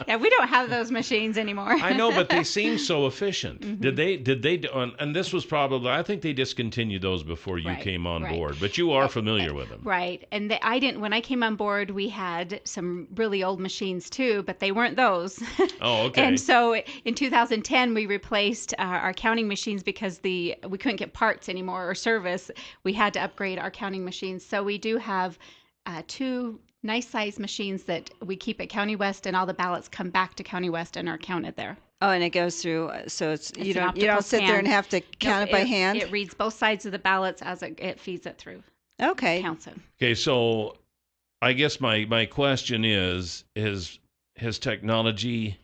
Yeah, we don't have those machines anymore.
I know, but they seem so efficient.
Mm-hmm.
Did they and this was probably, I think they discontinued those before you came on board, but you are familiar with them.
Right. And when I came on board, we had some really old machines too, but they weren't those.
Oh, okay.
And so in 2010, we replaced our counting machines because we couldn't get parts anymore or service. We had to upgrade our counting machines. So we do have 2 nice size machines that we keep at County West, and all the ballots come back to County West and are counted there.
Oh, and it goes through, so you don't sit
scan.
there and have to count it by hand?
It reads both sides of the ballots as it feeds it through.
Okay.
Counts it.
Okay, so I guess my question is, has technology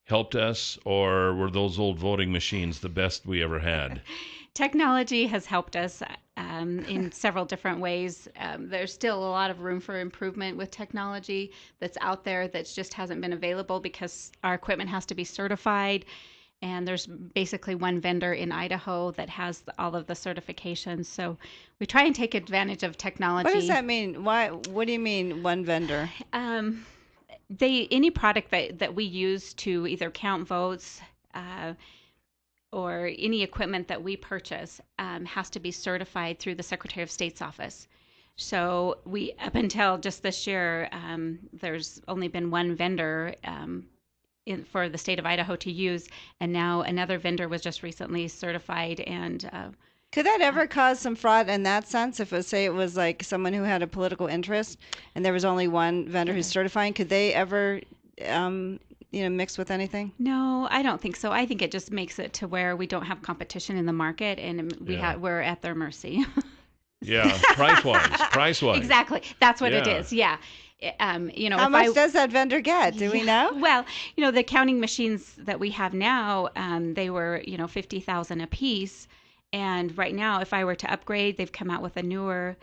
helped us, or were those old voting machines the best we ever had?
Technology has helped us in several different ways. There's still a lot of room for improvement with technology that's out there that just hasn't been available because our equipment has to be certified. And there's basically one vendor in Idaho that has all of the certifications. So we try and take advantage of technology.
What does that mean? What do you mean one vendor?
Any product that we use to either count votes, or any equipment that we purchase has to be certified through the Secretary of State's office. So up until just this year, there's only been one vendor for the state of Idaho to use, and now another vendor was just recently certified. And
could that ever cause some fraud in that sense? If it was like someone who had a political interest, and there was only one vendor who's certifying, could they ever mix with anything?
No, I don't think so. I think it just makes it to where we don't have competition in the market, and we're at their mercy.
Yeah, price-wise.
Exactly. That's what it is. Yeah.
How much does that vendor get? Do we know?
Well, the counting machines that we have now, they were, $50,000 a piece. And right now, if I were to upgrade, they've come out with a newer,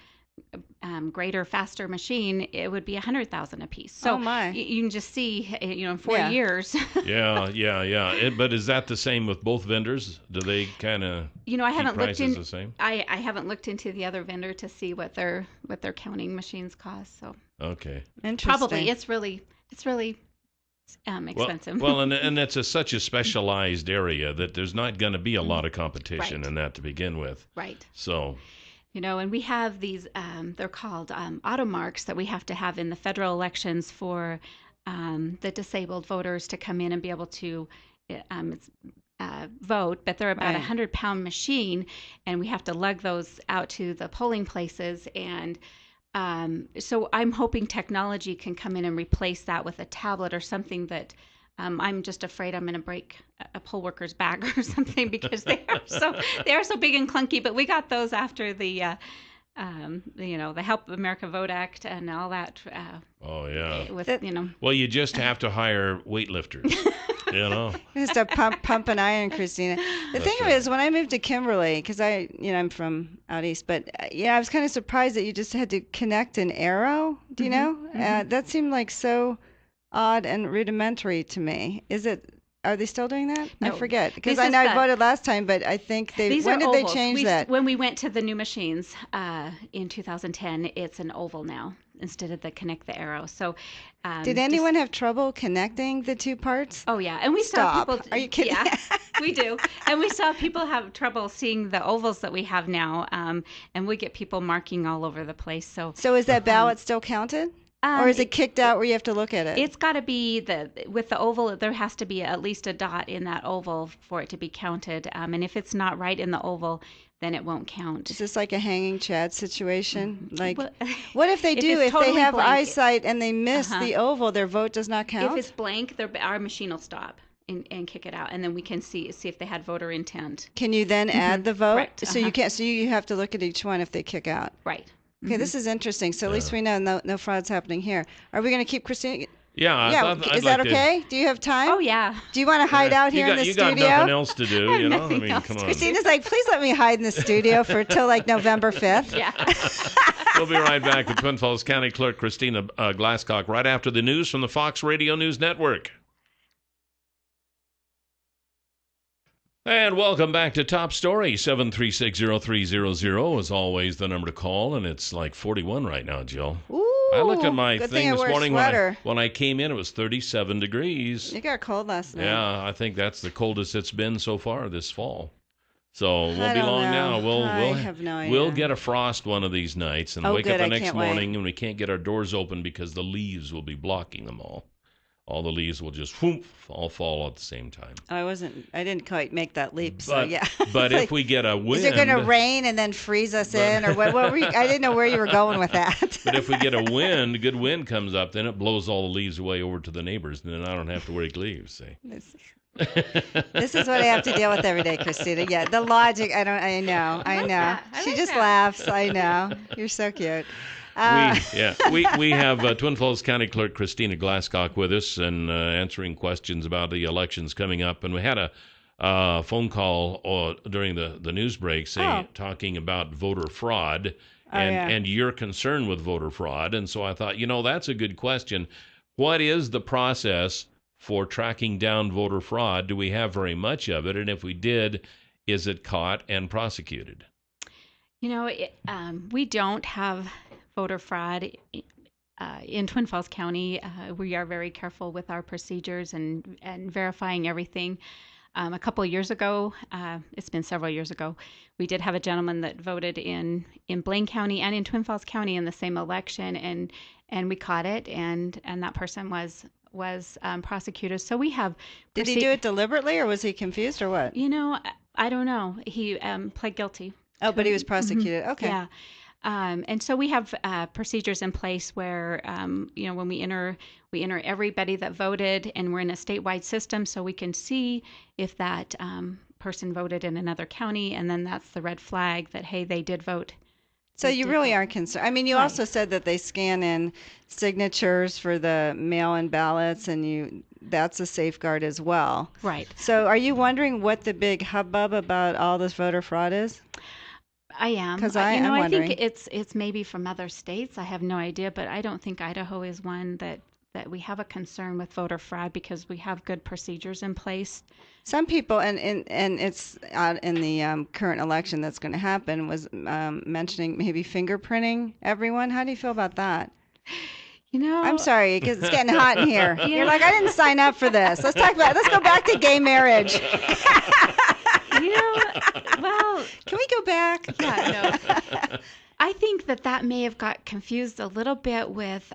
greater, faster machine, it would be $100,000 a piece. So you can just see, in 4 years.
Yeah. But is that the same with both vendors? Do they kind of
I haven't looked
the same?
I haven't looked into the other vendor to see what their counting machines cost. So
okay,
interesting.
Probably it's really expensive.
Well, and it's such a specialized area that there's not going to be a lot of competition in that to begin with.
Right.
So.
And we have these, they're called auto marks that we have to have in the federal elections for the disabled voters to come in and be able to vote. But they're about a 100-pound machine, and we have to lug those out to the polling places. And so I'm hoping technology can come in and replace that with a tablet or something that I'm just afraid I'm going to break a poll worker's back or something because they are so big and clunky. But we got those after the Help America Vote Act and all that.
Oh yeah.
Well,
you just have to hire weightlifters.
Just to pump an iron, Kristina. The thing is, when I moved to Kimberly, because I'm from out east, but I was kind of surprised that you just had to connect an arrow. Do you know? Mm-hmm. That seemed like so odd and rudimentary to me. Are they still doing that? No. I forget, because I know I voted last time, but I think when did they change that?
When we went to the new machines in 2010, it's an oval now instead of the connect the arrow. So
did anyone have trouble connecting the two parts?
Oh yeah, and we saw people.
Are you kidding?
Yeah, we do, and we saw people have trouble seeing the ovals that we have now, and we get people marking all over the place. So
is that ballot still counted? Or is it kicked out where you have to look at it?
It's got to be with the oval, there has to be at least a dot in that oval for it to be counted. And if it's not right in the oval, then it won't count.
Is this like a hanging Chad situation? Like, what if they do? If
totally
they have
blank,
eyesight and they miss the oval, their vote does not count?
If it's blank, our machine will stop and kick it out, and then we can see if they had voter intent.
Can you then add the vote?
Correct.
So you can't. So you have to look at each one if they kick out.
Right.
Okay, this is interesting. So at least we know no fraud's happening here. Are we going to keep Kristina?
Yeah.
Is that okay? Do you have time?
Oh, yeah.
Do you want to hide out here in the studio?
You got nothing else to do, you know? I
nothing
mean,
else
come
to
on.
Kristina's like, please let me hide in the studio for till like November 5th.
Yeah.
We'll be right back with Twin Falls County Clerk Kristina Glasscock right after the news from the Fox Radio News Network. And welcome back to Top Story. 7360300 is always the number to call, and it's like 41 right now, Jill.
Ooh,
I looked at my
good
thing
I
this
wear a
morning
sweater.
when I came in. It was 37 degrees.
You got cold last night.
Yeah, I think that's the coldest it's been so far this fall. So
I
won't be
don't
long
know.
now.
I have no idea.
We'll get a frost one of these nights and
Oh,
wake
good.
up the
I
next
can't wait.
morning and we can't get our doors open because the leaves will be blocking them all. All the leaves will just whoop, all fall at the same time.
I didn't quite make that leap, so
But,
yeah.
but
It's
if we get a wind,
is it going to rain and then freeze us in, or what were you? I didn't know where you were going with that.
but if we get a wind, good wind comes up, then it blows all the leaves away over to the neighbors, and then I don't have to rake leaves. See.
This is what I have to deal with every day, Kristina. Yeah, the logic. I know. She just laughs. I know. You're so cute.
We have Twin Falls County Clerk Kristina Glasscock with us and answering questions about the elections coming up. And we had a phone call during the news break talking about voter fraud and your concern with voter fraud. And so I thought, that's a good question. What is the process for tracking down voter fraud? Do we have very much of it? And if we did, is it caught and prosecuted?
We don't have voter fraud in Twin Falls County. We are very careful with our procedures and verifying everything. A couple of years ago, it's been several years ago, we did have a gentleman that voted in Blaine County and in Twin Falls County in the same election, and we caught it, and that person was prosecuted. So we have.
Did he do it deliberately, or was he confused, or what?
I don't know. He pled guilty.
Oh, but he was prosecuted.
Mm-hmm.
Okay.
Yeah. And so we have procedures in place where, when we enter everybody that voted, and we're in a statewide system, so we can see if that person voted in another county, and then that's the red flag that, hey, they did vote.
So you really aren't concerned. I mean, you also said that they scan in signatures for the mail-in ballots, and that's a safeguard as well.
Right.
So are you wondering what the big hubbub about all this voter fraud is?
I am.
Because I'm wondering.
I think it's maybe from other states. I have no idea, but I don't think Idaho is one that we have a concern with voter fraud because we have good procedures in place.
Some people, and it's out in the current election that's going to happen, was mentioning maybe fingerprinting everyone. How do you feel about that? I'm sorry, because it's getting hot in here. Yeah. You're like, I didn't sign up for this. Let's go back to gay marriage.
Well,
can we go back?
Yeah, no. I think that may have got confused a little bit with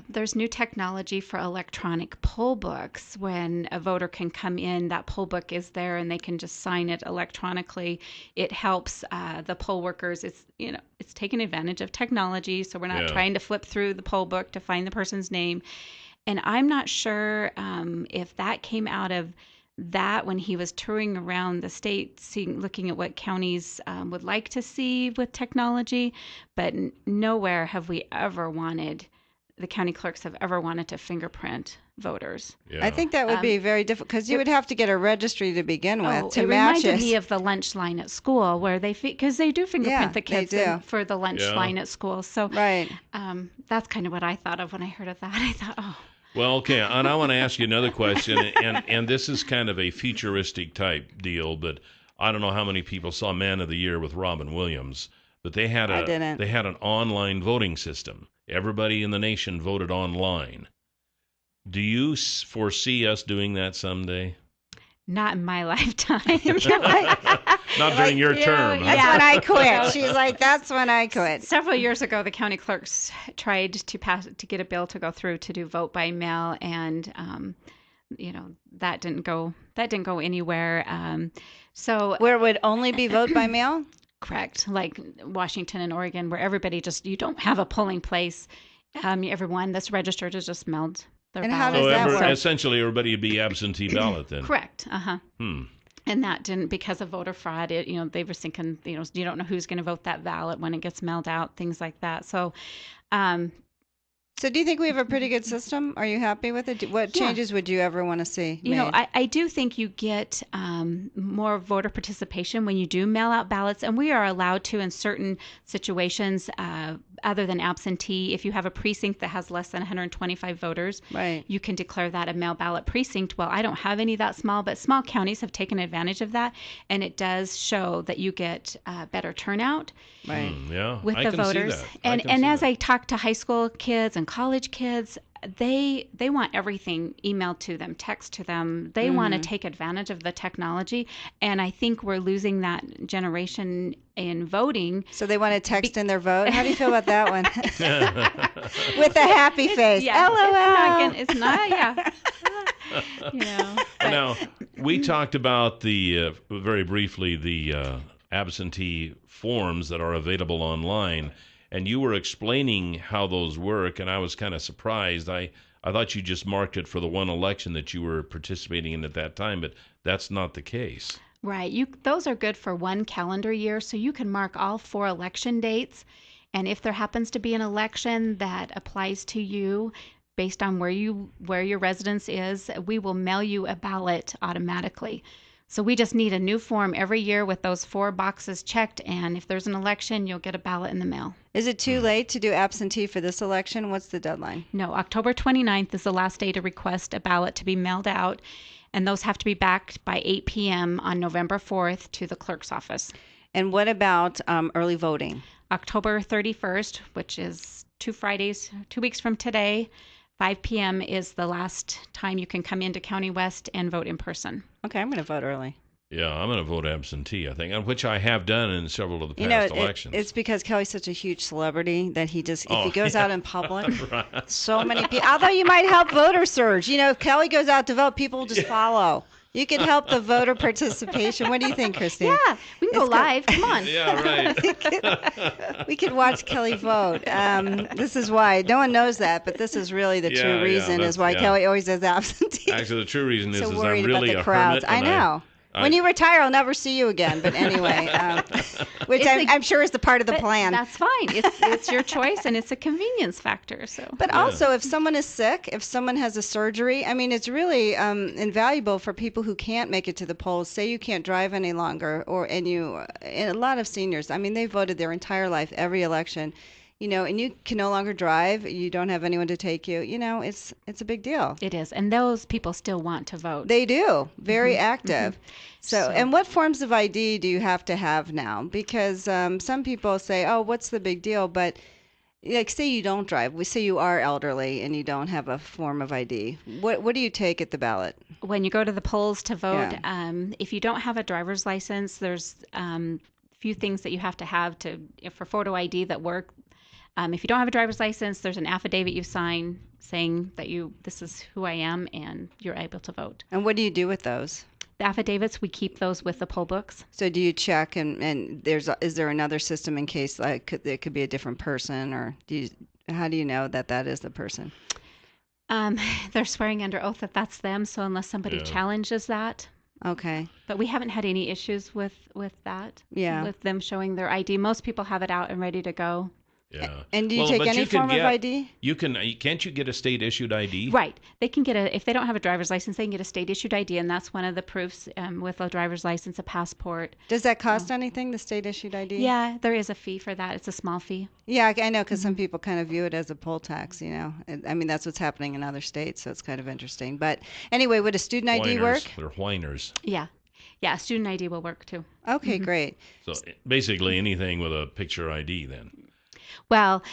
there's new technology for electronic poll books. When a voter can come in, that poll book is there and they can just sign it electronically. It helps the poll workers. It's taking advantage of technology, so we're not trying to flip through the poll book to find the person's name. And I'm not sure if that came out of that when he was touring around the state, looking at what counties would like to see with technology, but nowhere have we ever the county clerks have ever wanted to fingerprint voters.
Yeah. I think that would be very difficult because you would have to get a registry to begin with to match it.
It reminded me of the lunch line at school where because they do fingerprint the kids for the lunch line at school. So that's kind of what I thought of when I heard of that. I thought, oh.
Well, okay, and I want to ask you another question, and this is kind of a futuristic type deal, but I don't know how many people saw Man of the Year with Robin Williams, but they had an online voting system. Everybody in the nation voted online. Do you foresee us doing that someday?
Not in my lifetime.
Not during your term.
That's when I quit. She's like, that's when I quit.
Several years ago, the county clerks tried to get a bill to go through to do vote by mail, and that didn't go anywhere. So
where it would only be vote by mail?
Correct. Like Washington and Oregon, where everybody you don't have a polling place. Everyone that's registered is just mailed.
And how does that work?
Essentially, everybody would be absentee ballot then.
Correct. And that didn't, because of voter fraud, they were thinking, you don't know who's going to vote that ballot when it gets mailed out, things like that. So,
So do you think we have a pretty good system? Are you happy with it? What changes would you ever want to see made?
I do think you get more voter participation when you do mail out ballots, and we are allowed to in certain situations, other than absentee. If you have a precinct that has less than 125 voters,
right,
you can declare that a mail ballot precinct. Well, I don't have any that small, but small counties have taken advantage of that, and it does show that you get better turnout.
Right.
With the voters. And as I talk to high school kids and college kids, they want everything emailed to them, text to them. They want to take advantage of the technology, and I think we're losing that generation in voting.
So they want to text in their vote. How do you feel about that one? With a happy face.
Yeah,
LOL.
It's not yeah.
Now, we talked about very briefly the absentee forms that are available online, and you were explaining how those work, and I was kind of surprised. I thought you just marked it for the one election that you were participating in at that time, but that's not the case.
Right. Those are good for one calendar year, so you can mark all 4 election dates, and if there happens to be an election that applies to you based on where your residence is, we will mail you a ballot automatically. So we just need a new form every year with those 4 boxes checked, and if there's an election, you'll get a ballot in the mail.
Is it too late to do absentee for this election? What's the deadline?
No, October 29th is the last day to request a ballot to be mailed out, and those have to be back by 8 p.m. on November 4th to the clerk's office.
And what about early voting?
October 31st, which is 2 weeks from today, 5 p.m. is the last time you can come into County West and vote in person.
Okay, I'm going to vote early.
Yeah, I'm going to vote absentee, I think, which I have done in several of the past elections.
It's because Kelly's such a huge celebrity that he just, if he goes out in public,
right.
So many people, although you might help voter surge. If Kelly goes out to vote, people will just follow. You can help the voter participation. What do you think, Kristina?
Yeah, we can go live. Come on.
Yeah, right.
we could watch Kelly vote. This is why. No one knows that, but this is really the true reason is why Kelly always does absentee.
Actually, the true reason is I'm
worried
really
about the
a
crowds.
hermit.
I know. When you retire, I'll never see you again. But anyway, which I'm sure is the part of the plan.
That's fine. It's your choice, and it's a convenience factor. So.
But also, if someone is sick, if someone has a surgery, I mean, it's really invaluable for people who can't make it to the polls. Say you can't drive any longer, and a lot of seniors. I mean, they voted their entire life, every election. And you can no longer drive. You don't have anyone to take you. It's a big deal.
It is, and those people still want to vote.
They do. Very active. So, and what forms of ID do you have to have now? Because some people say, "Oh, what's the big deal?" But like, say you don't drive. We say you are elderly and you don't have a form of ID. What do you take at the ballot?
When you go to the polls to vote, if you don't have a driver's license, there's few things that you have to have for photo ID that work. If you don't have a driver's license, there's an affidavit you sign saying that this is who I am, and you're able to vote.
And what do you do with those?
The affidavits, we keep those with the poll books.
So do you check, and is there another system in case it could be a different person, or how do you know that is the person?
They're swearing under oath that that's them, so unless somebody challenges that.
Okay.
But we haven't had any issues with that.
Yeah.
With them showing their ID. Most people have it out and ready to go.
Yeah.
And do you take any form of ID?
Can't you get a state issued ID?
Right. They can get if they don't have a driver's license, they can get a state issued ID, and that's one of the proofs with a driver's license, a passport.
Does that cost anything, the state issued ID?
Yeah, there is a fee for that. It's a small fee.
Yeah, I know, because some people kind of view it as a poll tax, I mean, that's what's happening in other states, so it's kind of interesting. But anyway, would a student ID work?
They're whiners.
Yeah. Yeah, a student ID will work too.
Okay, great.
So basically anything with a picture ID then.
Well,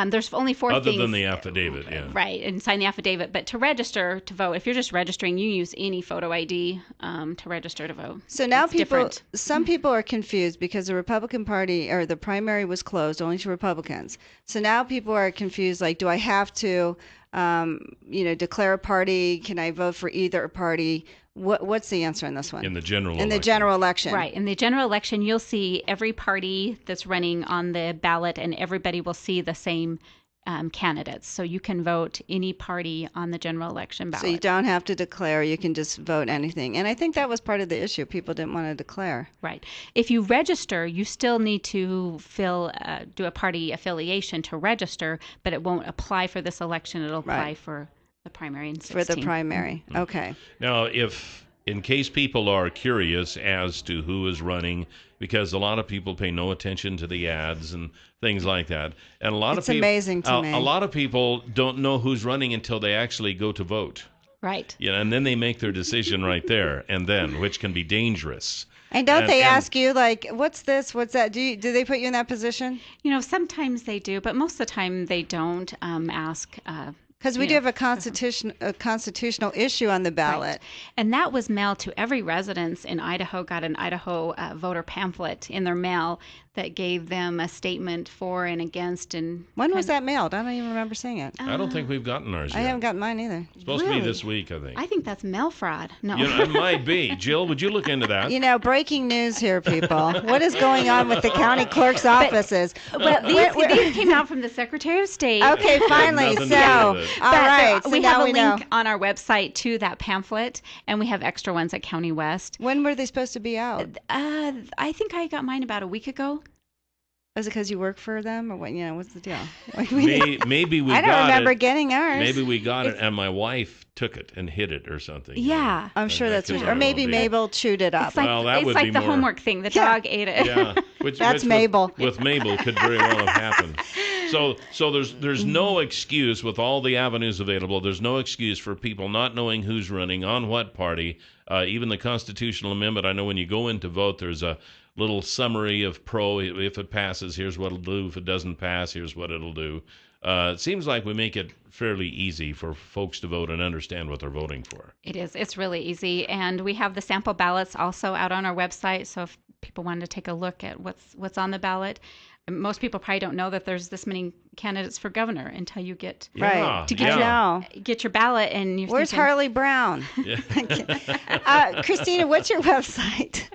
there's only 4 things.
Other than the affidavit, yeah.
Right, and sign the affidavit. But to register to vote, if you're just registering, you use any photo ID to register to vote.
So now
it's
some people are confused because the Republican Party, or the primary was closed only to Republicans. So now people are confused, like, do I have to, declare a party? Can I vote for either party? What's the answer in this one?
In the general
election.
Right. In the general election, you'll see every party that's running on the ballot, and everybody will see the same candidates. So you can vote any party on the general election ballot.
So you don't have to declare. You can just vote anything. And I think that was part of the issue. People didn't want to declare.
Right. If you register, you still need to do a party affiliation to register, but it won't apply for this election. It'll apply for the primary in 16.
For the primary. Okay.
Now, in case people are curious as to who is running, because a lot of people pay no attention to the ads and things like that, and a lot
It's
of people,
amazing to me.
A lot of people don't know who's running until they actually go to vote.
Right.
Yeah, and then they make their decision right there and then, which can be dangerous.
And don't they ask you, like, what's this, what's that? Do they put you in that position?
Sometimes they do, but most of the time they don't ask.
Because we do have a constitutional issue on the ballot.
Right. And that was mailed to every residence in Idaho, got an Idaho voter pamphlet in their mail that gave them a statement for and against. And
when was that mailed? I don't even remember seeing it.
I don't think we've gotten ours yet.
I haven't gotten mine either.
It's supposed to be this week, I think.
I think that's mail fraud. No.
It might be. Jill, would you look into that?
Breaking news here, people. What is going on with the county clerk's offices?
Well, these came out from the Secretary of State.
Okay, finally.
Nothing
So,
to do with it.
all right. So
we
now
have a
we
link
know.
on our website to that pamphlet, and we have extra ones at County West.
When were they supposed to be out?
I think I got mine about a week ago.
Was it because you work for them, or what? What's the deal?
Maybe we
I
got
don't remember
it.
getting ours.
Maybe we got it, and my wife took it and hid it or something.
Yeah.
I'm sure that's
could
what.
very
Or maybe
well be.
Mabel chewed it up.
It's like,
Well, that
it's
would
like
be
the
more-
homework thing. The
Yeah.
dog ate it.
Yeah, which
That's
with-
Mabel.
With Mabel could very well have happened. So there's no excuse with all the avenues available. There's no excuse for people not knowing who's running on what party. Even the constitutional amendment. I know when you go in to vote, there's a little summary of if it passes, here's what it'll do. If it doesn't pass, here's what it'll do. It seems like we make it fairly easy for folks to vote and understand what they're voting for.
It is. It's really easy. And we have the sample ballots also out on our website. So if people wanted to take a look at what's on the ballot, most people probably don't know that there's this many candidates for governor until you get
Right.
to get your ballot. And you're
Where's
thinking,
Harley Brown?
Yeah.
Kristina, what's your website?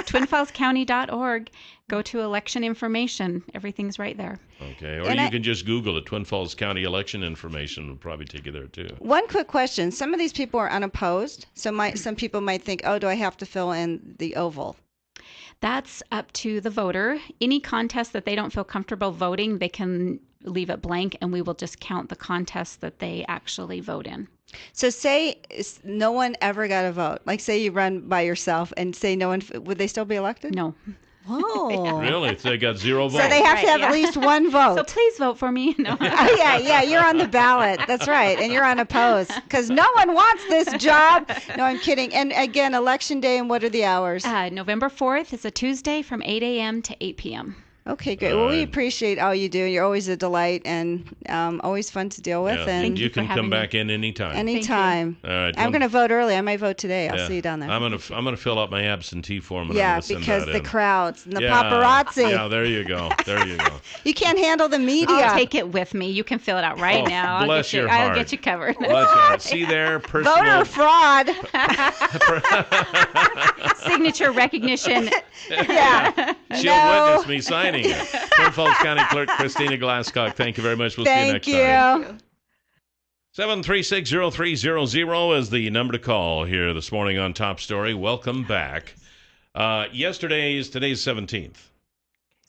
TwinFallsCounty.org. Go to election information. Everything's right there.
Okay, or you can just Google it. Twin Falls County election information will probably take you there too.
One quick question. Some of these people are unopposed. So some people might think, oh, do I have to fill in the oval?
That's up to the voter. Any contest that they don't feel comfortable voting, they can leave it blank, and we will just count the contests that they actually vote in.
So say no one ever got a vote. Like say you run by yourself and say no one, would they still be elected?
No.
Oh.
Really? So they got 0 votes.
So they have to have
Right,
at least one vote.
So please vote for me. No.
Oh, yeah, you're on the ballot. That's right. And you're unopposed because no one wants this job. No, I'm kidding. And again, election day, and what are the hours?
November 4th is a Tuesday from 8 a.m. to 8 p.m.
Okay, great. Well, we
Right.
appreciate all you do. You're always a delight and always fun to deal with.
Yeah,
And
Thank
you
you for
can
having
come
me.
back in anytime.
anytime.
All right.
I'm going to vote early. I might vote today. I'll
Yeah.
see you down there.
I'm gonna fill out my absentee form. And I'm
Yeah,
gonna send
because
that
the
in.
crowds and the
Yeah,
paparazzi.
Yeah, there you go. There you go.
You can't handle the media.
I'll take it with me. You can fill it out right
Oh,
now.
bless your
I'll
heart.
get you covered.
Bless your heart. See there, personal.
Voter fraud.
Signature recognition.
Yeah.
She'll
No.
witness me signing it. Twin Falls County Clerk Kristina Glasscock. Thank you very much. We'll see you
Thank
next time.
you.
736-0300 is the number to call here this morning on Top Story. Welcome back. Today's 17th.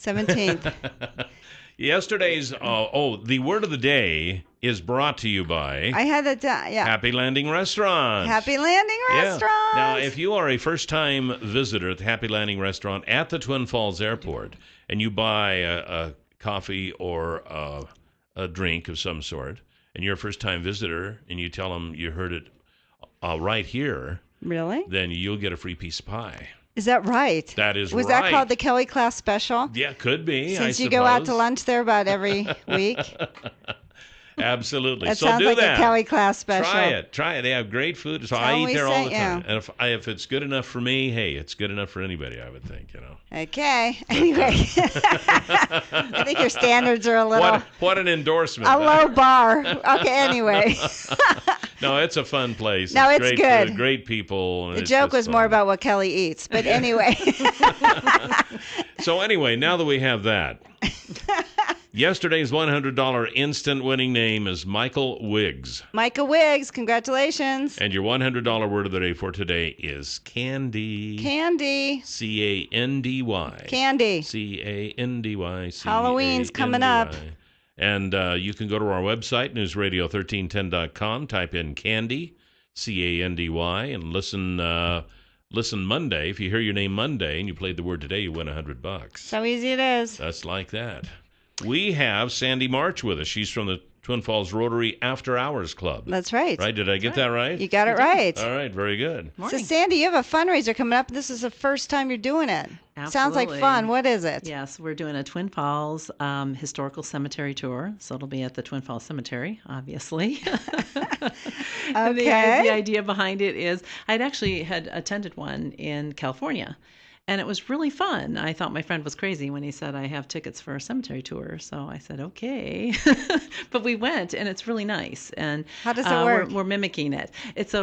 17th.
Yesterday's, the word of the day is brought to you by
I had that down. Yeah.
Happy Landing Restaurant.
Happy Landing Restaurant.
Now, if you are a first-time visitor at the Happy Landing Restaurant at the Twin Falls Airport and you buy a coffee or a drink of some sort, and you're a first-time visitor and you tell them you heard it right here,
Really?
then you'll get a free piece of pie.
Is that right?
That is
Was
right.
that called the KLIXcast special?
Yeah, could be.
Since
I
you go out to
suppose.
lunch there about every week.
Absolutely.
That
So
sounds
do
like
that.
a KLIXcast special.
Try it. They have great food. So
Tell
I
them
eat
we
there all the
sent
time.
you.
And if it's good enough for me, hey, it's good enough for anybody, I would think,
Okay. Anyway. I think your standards are a little...
What an endorsement.
A low bar. Okay, anyway.
No, it's a fun place.
No, it's
great
good.
Food, great people. and
The
it's
joke
just
was more
fun.
about what Kelly eats. But anyway.
So anyway, now that we have that, Yesterday's $100 instant winning name is Michael Wiggs.
Micah Wiggs, congratulations.
And your $100 word of the day for today is candy.
Candy.
C-A-N-D-Y.
Candy.
C-A-N-D-Y.
Halloween's coming up.
And you can go to our website, newsradio1310.com, type in candy, C-A-N-D-Y, and listen Monday. If you hear your name Monday and you played the word today, you win $100.
So easy it is.
That's like that. We have Sandy March with us. She's from the Twin Falls Rotary After Hours Club.
That's right.
Right? Did I get that right?
You got it right.
All right. Very good.
So, Sandy, you have a fundraiser coming up. This is the first time you're doing it.
Absolutely.
Sounds like fun. What is it?
Yes, we're doing a Twin Falls historical cemetery tour. So it'll be at the Twin Falls Cemetery, obviously.
Okay.
The idea behind it is I'd actually had attended one in California. And it was really fun. I thought my friend was crazy when he said, I have tickets for a cemetery tour. So I said, okay. But we went, and it's really nice. And
how does it work?
We're mimicking it. It's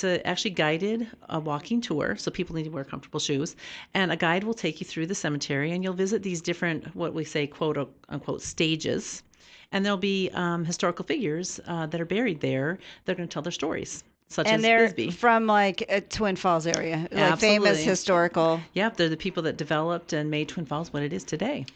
actually guided walking tour. So people need to wear comfortable shoes. And a guide will take you through the cemetery, and you'll visit these different, what we say, quote unquote, stages. And there'll be historical figures that are buried there. They're going to tell their stories. Such
and
as
they're
Bisbee.
from like a Twin Falls area, like
Absolutely.
famous historical.
Yep, they're the people that developed and made Twin Falls what it is today.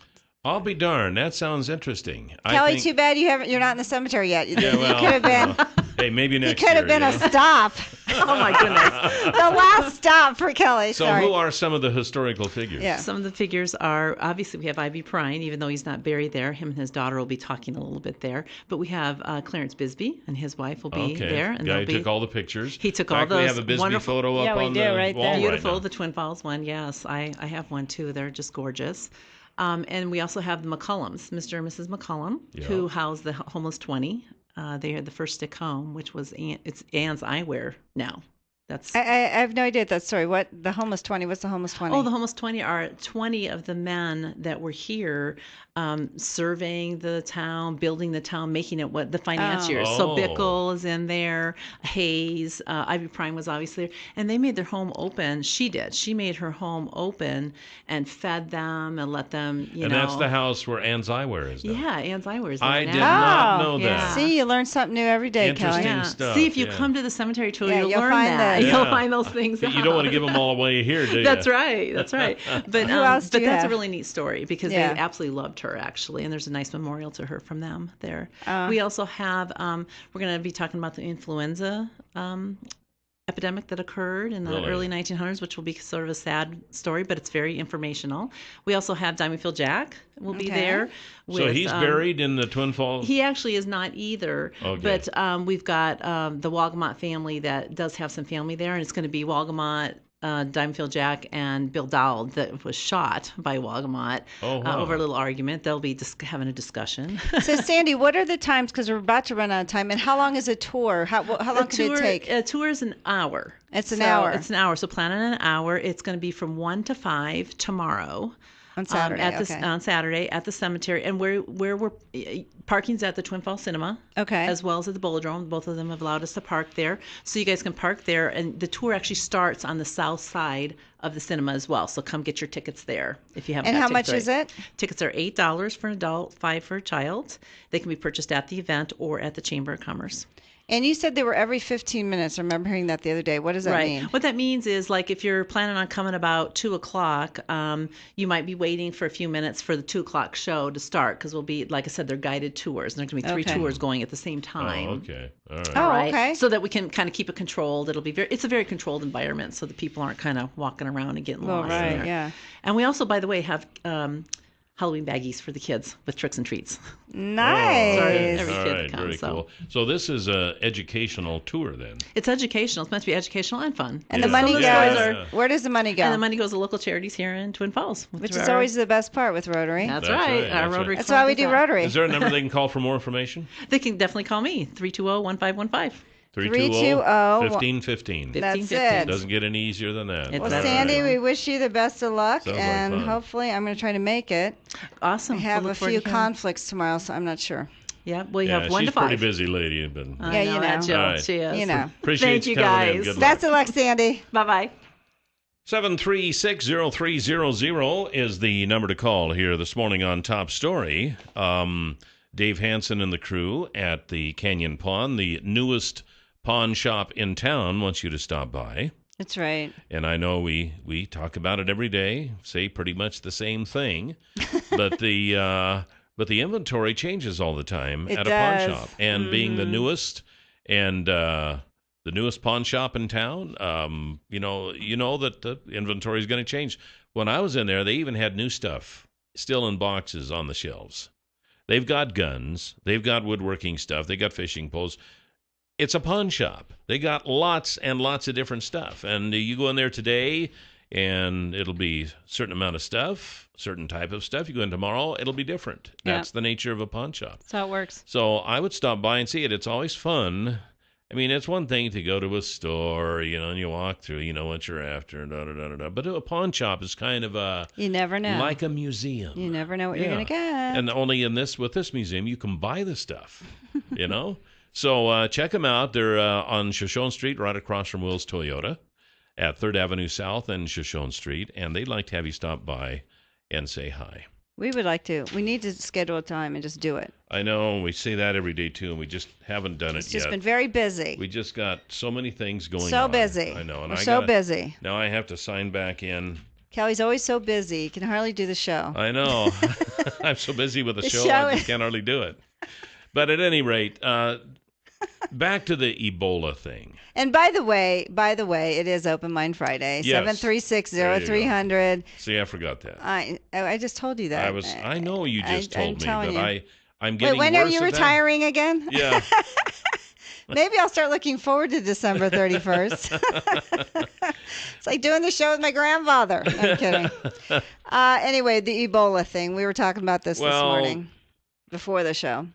I'll be darned. That sounds interesting.
Kelly, too bad you're not in the cemetery yet.
Yeah, well,
you could have been.
Hey, maybe next
year. It could have been a stop.
Oh my goodness.
The last stop for Kelly.
So
Sorry.
who are some of the historical figures?
Yeah. Some of the figures are, obviously we have Ivy Prine, even though he's not buried there. Him and his daughter will be talking a little bit there. But we have Clarence Bisbee and his wife will be there. And
guy took all the pictures.
He took
all
those.
We have a Bisbee photo up on the
right
wall
there.
Beautiful,
right now.
The Twin Falls one. Yes, I have one too. They're just gorgeous. And we also have the McCullums, Mr. and Mrs. McCullum, who housed the Homeless 20. They had the first stick home, which was it's Ann's Eyewear now. I
have no idea that story. What the Homeless 20? What's the Homeless 20?
Oh, the Homeless 20 are 20 of the men that were here serving the town, building the town, making it what the financiers. So Bickle is in there, Hayes, Ivy Prime was obviously there, and they made their home open. She did. She made her home open and fed them and let them,
and that's the house where Ann's Eyewear is now.
Yeah, Ann's Eyewear is there
I
now.
did not know that.
Yeah.
See, you learn something new every day,
Interesting
Kelly.
stuff.
See, if you come to the cemetery tour, you'll learn
find
that.
Yeah.
You'll find those things
But
out.
you don't want to give them all away here, do you?
That's right. That's right. But
Who else do
but
you
that's
have?
a really neat story because they absolutely loved her actually, and there's a nice memorial to her from them there. We also have we're going to be talking about the influenza epidemic that occurred in the early 1900s, which will be sort of a sad story, but it's very informational. We also have Diamondfield Jack will be there.
So he's buried in the Twin Falls?
He actually is not either.
Okay.
But we've got the Walgamot family that does have some family there, and it's going to be Walgamot, Diamondfield Jack, and Bill Dowd that was shot by Walgamot over a little argument. They'll be having a discussion.
So, Sandy, what are the times? Because we're about to run out of time. And how long is a tour? How long can it take?
A tour is an hour.
It's an hour.
It's an hour. So plan on an hour. It's going to be from 1 to 5 tomorrow.
On Saturday,
on Saturday at the cemetery, and where we're parking's at the Twin Falls Cinema, as well as at the Bowlodrome. Both of them have allowed us to park there, so you guys can park there. And the tour actually starts on the south side of the cinema as well. So come get your tickets there if you haven't.
And how much is it?
Tickets are $8 for an adult, $5 for a child. They can be purchased at the event or at the Chamber of Commerce.
And you said they were every 15 minutes. I remember hearing that the other day. What does that mean?
What that means is, like, if you're planning on coming about 2 o'clock, you might be waiting for a few minutes for the 2 o'clock show to start, because we'll be, like I said, they're guided tours. And there's going to be 3 tours going at the same time.
Oh, okay. All right.
Oh, okay.
So that we can kind of keep it controlled. It's a very controlled environment, so that people aren't kind of walking around and getting lost.
Right,
in there.
yeah.
And we also, by the way, have Halloween baggies for the kids with tricks and treats.
Nice.
Every kid
right,
comes,
very cool. So this is an educational tour then?
It's educational. It's meant to be educational and fun.
And the money goes, where does the money go?
And the money goes to local charities here in Twin Falls.
Which is always the best part with Rotary.
That's right. Our Rotary
That's why we do Rotary.
Is there a number they can call for more information?
They can definitely call me, 320-1515.
320-1515.
That's it.
Doesn't get any easier than that.
Well, Sandy, we wish you the best of luck,
Sounds
and
like fun.
hopefully I'm going to try to make it.
Awesome.
I have a few conflicts tomorrow, so I'm not sure.
Yeah, we have 1 to 5.
She's a pretty busy lady. But
yeah, you know.
Jill,
right.
she is.
You know.
Appreciate
Thank you,
telling them.
guys.
Good luck.
Best of luck, Sandy.
Bye-bye.
7360300 is the number to call here this morning on Top Story. Dave Hansen and the crew at the Canyon Pawn, the newest pawn shop in town, wants you to stop by.
That's right.
And I know we talk about it every day, say pretty much the same thing, but the inventory changes all the time at a pawn shop. And being the newest and the newest pawn shop in town, you know that the inventory is going to change. When I was in there, they even had new stuff still in boxes on the shelves. They've got guns, they've got woodworking stuff, they got fishing poles. It's a pawn shop. They got lots and lots of different stuff. And you go in there today, and it'll be a certain amount of stuff, certain type of stuff. You go in tomorrow, it'll be different. That's the nature of a pawn shop.
That's how it works.
So I would stop by and see it. It's always fun. I mean, it's one thing to go to a store, and you walk through, what you're after, but a pawn shop is kind of
you never know,
like a museum.
You never know what you're gonna get.
And only with this museum, you can buy the stuff, So check them out. They're on Shoshone Street, right across from Will's Toyota, at 3rd Avenue South and Shoshone Street, and they'd like to have you stop by and say hi.
We would like to. We need to schedule a time and just do it.
I know. We say that every day, too, and we just haven't done it yet.
It's just been very busy.
We just got so many things going on.
So busy.
I know. And
We're so busy.
Now I have to sign back in.
Kelly's always so busy. He can hardly do the show.
I know. I'm so busy with the show, I just can't hardly do it. But at any rate, back to the Ebola thing.
And by the way, it is Open Mind Friday.
Yes.
736-0300.
See, I forgot that.
I just told you that.
I know you just told me, but
you.
I'm getting
Wait, when are you retiring again?
Yeah.
Maybe I'll start looking forward to December 31st. It's like doing the show with my grandfather. No, I'm kidding. Anyway, the Ebola thing. We were talking about this morning before the show.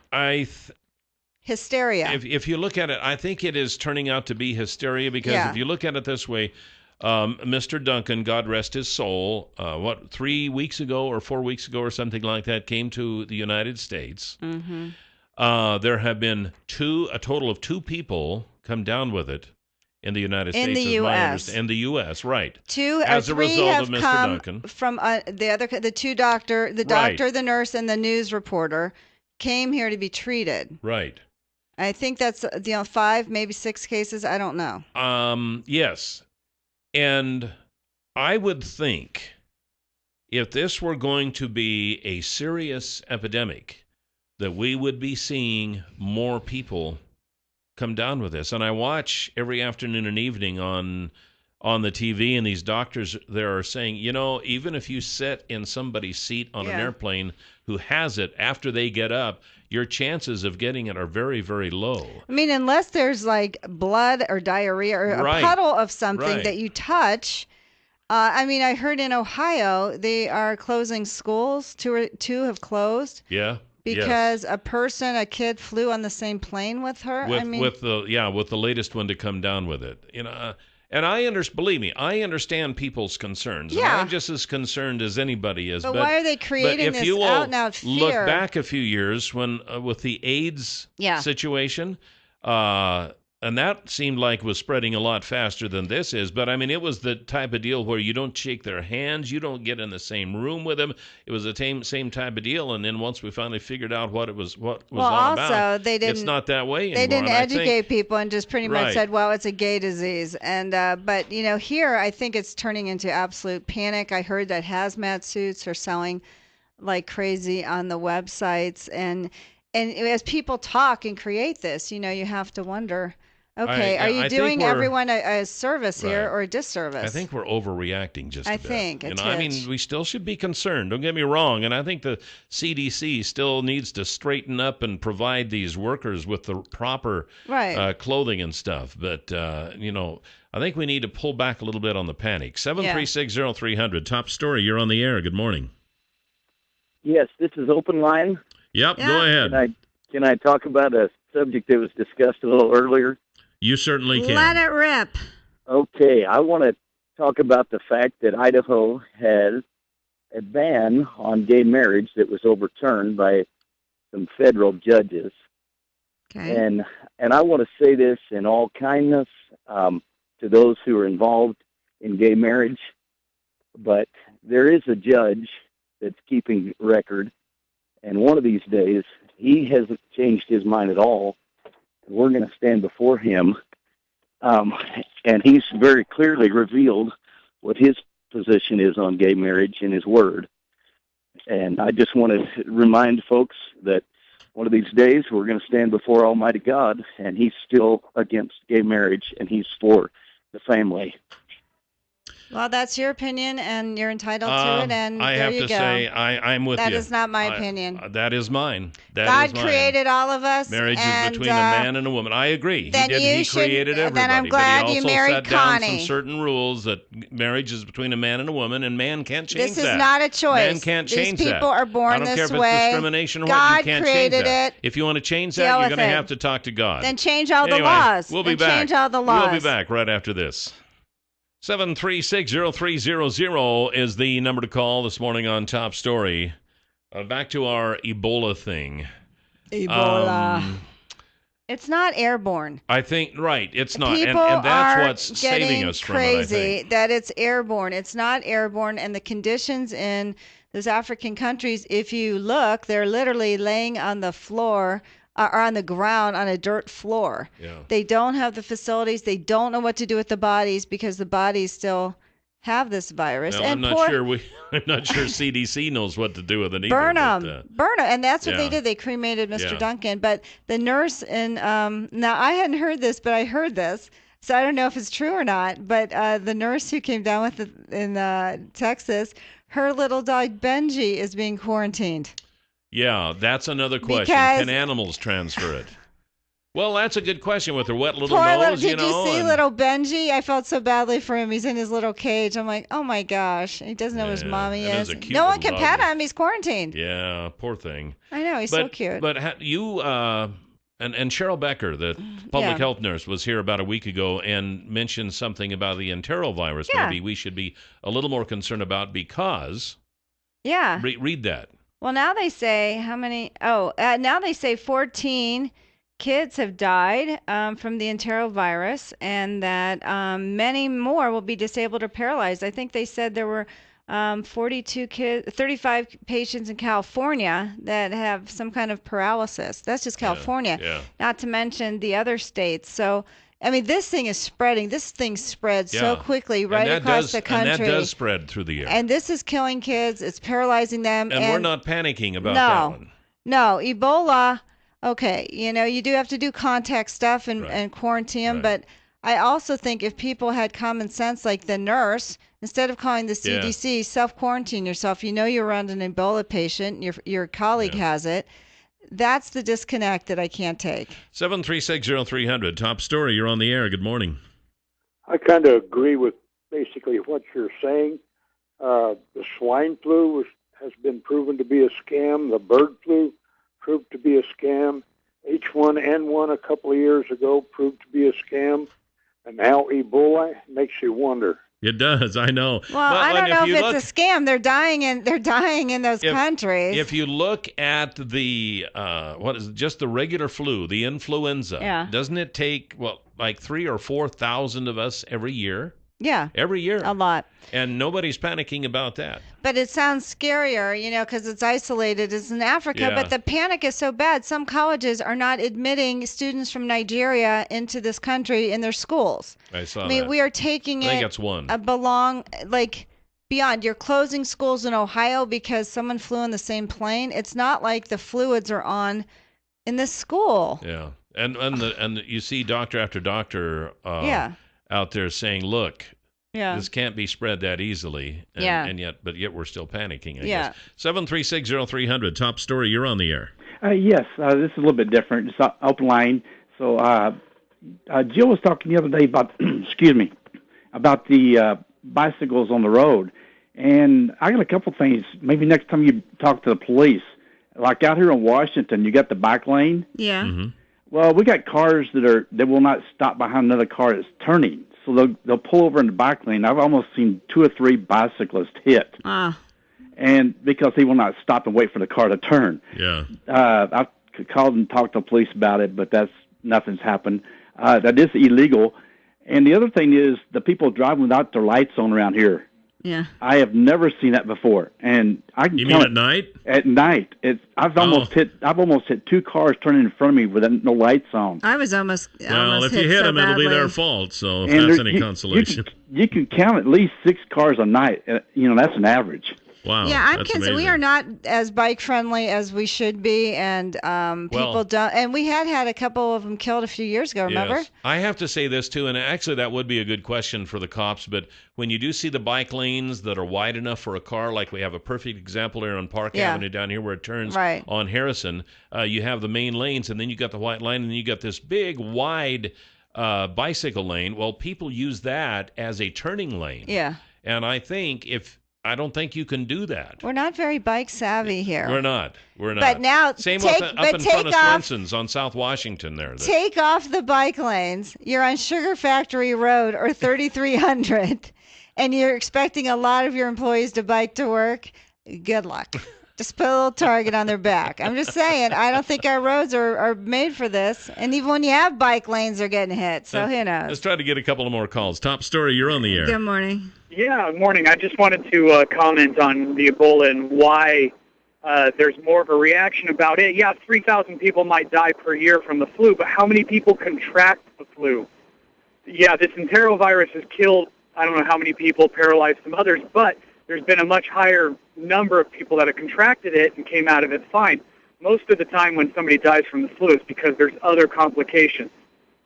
Hysteria.
If you look at it, I think it is turning out to be hysteria because if you look at it this way, Mr. Duncan, God rest his soul, 3 weeks ago or 4 weeks ago or something like that, came to the United States. Mm-hmm. There have been a total of 2 people come down with it in the United States.
In the U.S.
In the U.S., right.
2
as
or 3
a result
have
of Mr.
come
Duncan.
From the 2 doctor, the nurse, and the news reporter came here to be treated.
Right.
I think that's 5, maybe 6 cases. I don't know.
Yes. And I would think if this were going to be a serious epidemic, that we would be seeing more people come down with this. And I watch every afternoon and evening on the TV, and these doctors there are saying, even if you sit in somebody's seat on an airplane who has it after they get up, your chances of getting it are very, very low.
I mean, unless there's like blood or diarrhea or a puddle of something that you touch. I heard in Ohio they are closing schools. 2 have closed.
Yeah.
Because a kid flew on the same plane with her.
With the latest one to come down with it. And believe me, I understand people's concerns.
Yeah.
And I'm just as concerned as anybody is.
But why are they creating this out-and-out fear?
Look back a few years when with the AIDS situation, and that seemed like was spreading a lot faster than this is. But it was the type of deal where you don't shake their hands, you don't get in the same room with them. It was the same type of deal. And then once we finally figured out what was all about, it's not that way anymore.
They didn't educate people and just pretty much said, well, it's a gay disease. And but here I think it's turning into absolute panic. I heard that hazmat suits are selling like crazy on the websites, and as people talk and create this, you have to wonder. Okay, are you doing everyone a service here or a disservice?
I think we're overreacting just a bit.
I think
we still should be concerned. Don't get me wrong, and I think the CDC still needs to straighten up and provide these workers with the proper clothing and stuff. But I think we need to pull back a little bit on the panic. 736-0300, top story. You're on the air. Good morning.
Yes, this is Open Line.
Yep, go ahead.
Can I talk about a subject that was discussed a little earlier?
You certainly can.
Let it rip.
Okay, I want to talk about the fact that Idaho has a ban on gay marriage that was overturned by some federal judges.
Okay.
And I want to say this in all kindness to those who are involved in gay marriage. but there is a judge that's keeping record, and one of these days he hasn't changed his mind at all. We're going to stand before him, and he's very clearly revealed what his position is on gay marriage in his word. And I just want to remind folks that one of these days we're going to stand before Almighty God, and he's still against gay marriage, and he's for the family.
Well, that's your opinion, and you're entitled to it, and
I
there
have
you
to
go.
say, I'm with you.
That is not my opinion.
That is mine.
God created all of us.
Marriage
and,
is between a man and a woman. I agree.
Then
He created everybody.
Then I'm glad
but he
you
also
married
set down
Connie.
some certain rules that marriage is between a man and a woman, and man can't change
this
that.
is not a choice.
Man can't change that.
These people are born
I don't
this
care if
way.
it's discrimination or
God
what. You can't change
created
that.
it.
If you want to change
Deal
that, you're
with
going to
it.
have to talk to God.
Then change all
Anyway,
the laws.
We'll be
then
back.
Change all the laws.
We'll be back right after this. 736-0300 is the number to call this morning on Top Story. Back to our Ebola thing.
Ebola. It's not airborne.
I think, right, it's not.
People
and that's
are
what's saving us from it, I
crazy
think.
that it's airborne. It's not airborne, and the conditions in those African countries, if you look, they're literally laying on the floor or on the ground on a dirt floor.
Yeah.
They don't have the facilities. They don't know what to do with the bodies because the bodies still have this virus.
Well,
and
I'm not sure CDC knows what to do with it either.
Burn them, and that's what
yeah.
they did. They cremated Mr.
Yeah.
Duncan. But the nurse in now I hadn't heard this, but I heard this, so I don't know if it's true or not. But the nurse who came down with it in Texas, her little dog Benji is being quarantined.
Yeah, that's another question.
Because-
Can animals transfer it? Well, that's a good question with her wet little
Poor
nose,
did you see
and-
little Benji? I felt so badly for him. He's in his little cage. I'm like, oh my gosh, he doesn't know who his mommy
and
is.
it's a cute
No one
little
can pet
doggy.
him. He's quarantined.
Yeah, poor thing.
I know, he's so cute.
But you and Cheryl Becker, the public
Yeah.
health nurse, was here about a week ago and mentioned something about the enterovirus.
Yeah.
Maybe we should be a little more concerned about because.
Yeah.
Read that.
Well, now they say how many? Now they say 14 kids have died from the enterovirus, and that many more will be disabled or paralyzed. I think they said there were 35 patients in California that have some kind of paralysis. That's just California,
Yeah.
not to mention the other states. So, I mean, this thing is spreading. This thing spreads so quickly right across the country.
And that does spread through the air.
And this is killing kids. It's paralyzing them.
And we're not panicking about that one.
No, Ebola, okay, you do have to do contact stuff and quarantine them, but I also think if people had common sense like the nurse, instead of calling the CDC, self-quarantine yourself. You're around an Ebola patient, your colleague has it. That's the disconnect that I can't take.
736-0300, Top Story, you're on the air. Good morning.
I kind of agree with basically what you're saying. The swine flu has been proven to be a scam. The bird flu proved to be a scam. H1N1 a couple of years ago proved to be a scam. And now Ebola makes you wonder.
It does, I know.
Well, I don't know if it's a scam. They're dying in those countries.
If you look at the just the regular flu, the influenza, doesn't it take like 3,000 or 4,000 of us every year?
Yeah.
Every year.
A lot.
And nobody's panicking about that.
But it sounds scarier, because it's isolated. It's in Africa,
Yeah.
but the panic is so bad. Some colleges are not admitting students from Nigeria into this country in their schools.
I saw
I mean,
that.
we are taking
I think that's one.
Beyond. You're closing schools in Ohio because someone flew in the same plane. It's not like the fluids are on in this school.
Yeah. And you see doctor after doctor out there saying, look, this can't be spread that easily. And yet we're still panicking, I guess. 736-0300, Top Story, you're on the air.
Yes, this is a little bit different. It's open line. So Jill was talking the other day about, about the bicycles on the road. And I got a couple things. Maybe next time you talk to the police, like out here in Washington, you got the bike lane.
Yeah.
Mm-hmm.
Well, we got cars that will not stop behind another car that's turning. So they'll pull over in the bike lane. I've almost seen 2 or 3 bicyclists hit. And because they will not stop and wait for the car to turn.
Yeah.
I've called and talked to the police about it, but nothing's happened. That is illegal. And the other thing is the people driving without their lights on around here.
Yeah.
I have never seen that before, and I can
You
count
mean at night?
At night, I've almost hit 2 cars turning in front of me with no lights on.
I was almost
Well, if
hit
you hit
so
them, it'll be their
badly.
fault. So if
And
that's any consolation.
You can count at least 6 cars a night. That's an average.
Wow.
Yeah, I'm
that's
concerned. We
amazing.
are not as bike friendly as we should be, and people don't. And we had a couple of them killed a few years ago. Remember?
Yes. I have to say this too, and actually that would be a good question for the cops. But when you do see the bike lanes that are wide enough for a car, like we have a perfect example here on Park Avenue down here where it turns on Harrison, you have the main lanes, and then you got the white line, and then you got this big wide bicycle lane. Well, people use that as a turning lane.
Yeah.
And I don't think you can do that.
We're not very bike savvy here.
We're not.
But now,
Same up in front of Swenson's on South Washington there.
Take off the bike lanes. You're on Sugar Factory Road or 3300, and you're expecting a lot of your employees to bike to work. Good luck. Just put a little target on their back. I'm just saying, I don't think our roads are made for this. And even when you have bike lanes, they're getting hit. So who knows?
Let's try to get a couple of more calls. Top story, you're on the air.
Good morning.
Yeah, morning. I just wanted to comment on the Ebola and why there's more of a reaction about it. Yeah, 3,000 people might die per year from the flu, but how many people contract the flu? Yeah, this enterovirus has killed, I don't know how many people, paralyzed some others, but there's been a much higher number of people that have contracted it and came out of it fine. Most of the time when somebody dies from the flu, it's because there's other complications.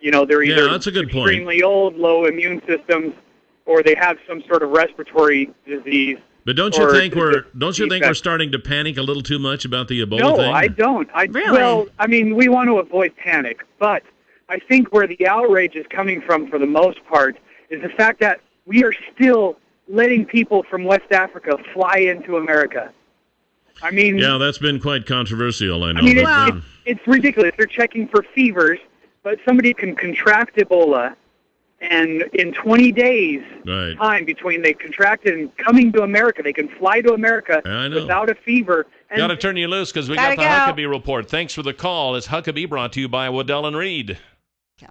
They're either
that's a good point.
Extremely old, low immune systems, or they have some sort of respiratory disease.
But don't you think we're starting to panic a little too much about the Ebola thing?
No, I don't.
Really?
Well, I mean, we want to avoid panic, but I think where the outrage is coming from, for the most part, is the fact that we are still letting people from West Africa fly into America. I mean,
yeah, that's been quite controversial. I know.
I mean, it's ridiculous. They're checking for fevers, but somebody can contract Ebola, and in 20 days time between they contracted and coming to America, they can fly to America without a fever.
Got to turn you loose because we got the Huckabee Report. Thanks for the call. It's Huckabee brought to you by Waddell & Reed.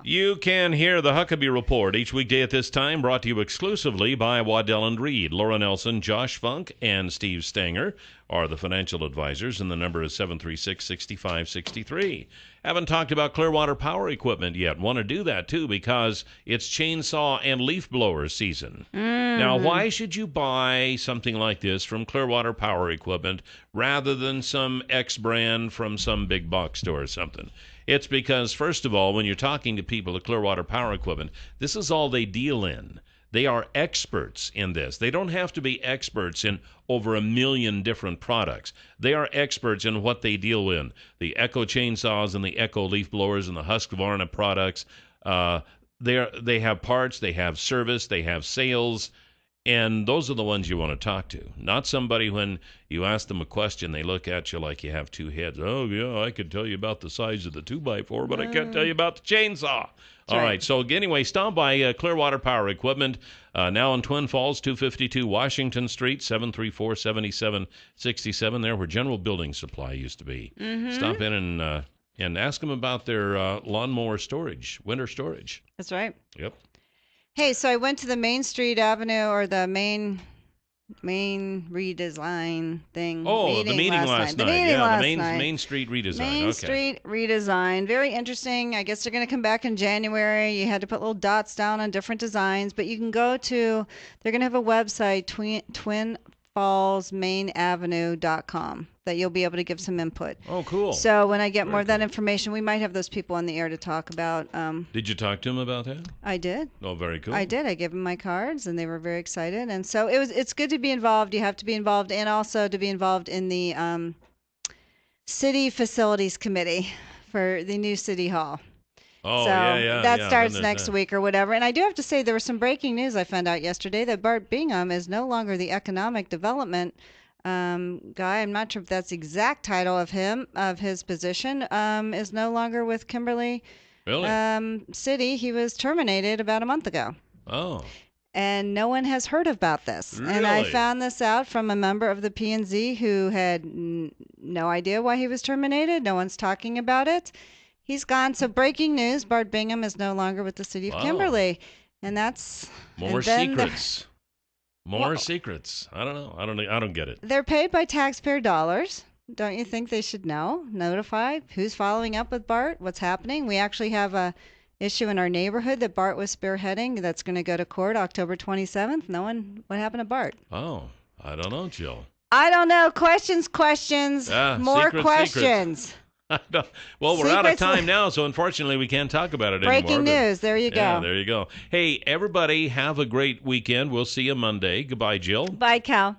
You can hear the Huckabee Report each weekday at this time, brought to you exclusively by Waddell & Reed. Laura Nelson, Josh Funk, and Steve Stanger are the financial advisors, and the number is 736-6563. Haven't talked about Clearwater Power Equipment yet. Want to do that, too, because it's chainsaw and leaf blower season. Now, why should you buy something like this from Clearwater Power Equipment rather than some X brand from some big box store or something? It's because, first of all, when you're talking to people at Clearwater Power Equipment, this is all they deal in. They are experts in this. They don't have to be experts in over 1 million different products. They are experts in what they deal in. The Echo chainsaws and the Echo leaf blowers and the Husqvarna products. They have parts, they have service, they have sales. And those are the ones you want to talk to. Not somebody when you ask them a question, they look at you like you have two heads. Oh, yeah, I could tell you about the size of the 2x4, but I can't tell you about the chainsaw. All right. So anyway, stop by Clearwater Power Equipment, now in Twin Falls, 252 Washington Street, 734-7767, there where General Building Supply used to be. Stop in and ask them about their lawnmower storage, winter storage.
That's right.
Yep.
Hey, so I went to the Main Street Avenue or the main redesign thing.
Oh, the meeting last night. The Main Street redesign.
Main Street redesign. Very interesting. I guess they're going to come back in January. You had to put little dots down on different designs, but you can go to, they're going to have a website, twinfallsmainavenue.com, that you'll be able to give some input.
Oh, cool.
So when I get more of that information, we might have those people on the air to talk about.
Did you talk to them about that?
I did.
Oh, very cool.
I did. I gave them my cards, and they were very excited. And so it's good to be involved. You have to be involved, and also to be involved in the City Facilities Committee for the new City Hall.
Oh,
so
yeah.
That starts next week or whatever. And I do have to say, there was some breaking news I found out yesterday that Bart Bingham is no longer the economic development guy. I'm not sure if that's the exact title of his position, is no longer with Kimberly City. He was terminated about a month ago.
Oh.
And no one has heard about this.
Really?
And I found this out from a member of the P&Z who had no idea why he was terminated. No one's talking about it. He's gone. So breaking news, Bart Bingham is no longer with the city of Kimberly. And that's...
More secrets. More secrets. I don't know. I don't get it.
They're paid by taxpayer dollars. Don't you think they should know? Notify who's following up with Bart? What's happening? We actually have a issue in our neighborhood that Bart was spearheading that's going to go to court October 27th. No one. What happened to Bart?
Oh, I don't know, Jill.
I don't know. Questions. More questions.
Well, we're out of time now, so unfortunately we can't talk about it anymore.
Breaking news. There you go.
Yeah, there you go. Hey, everybody, have a great weekend. We'll see you Monday. Goodbye, Jill.
Bye, Cal.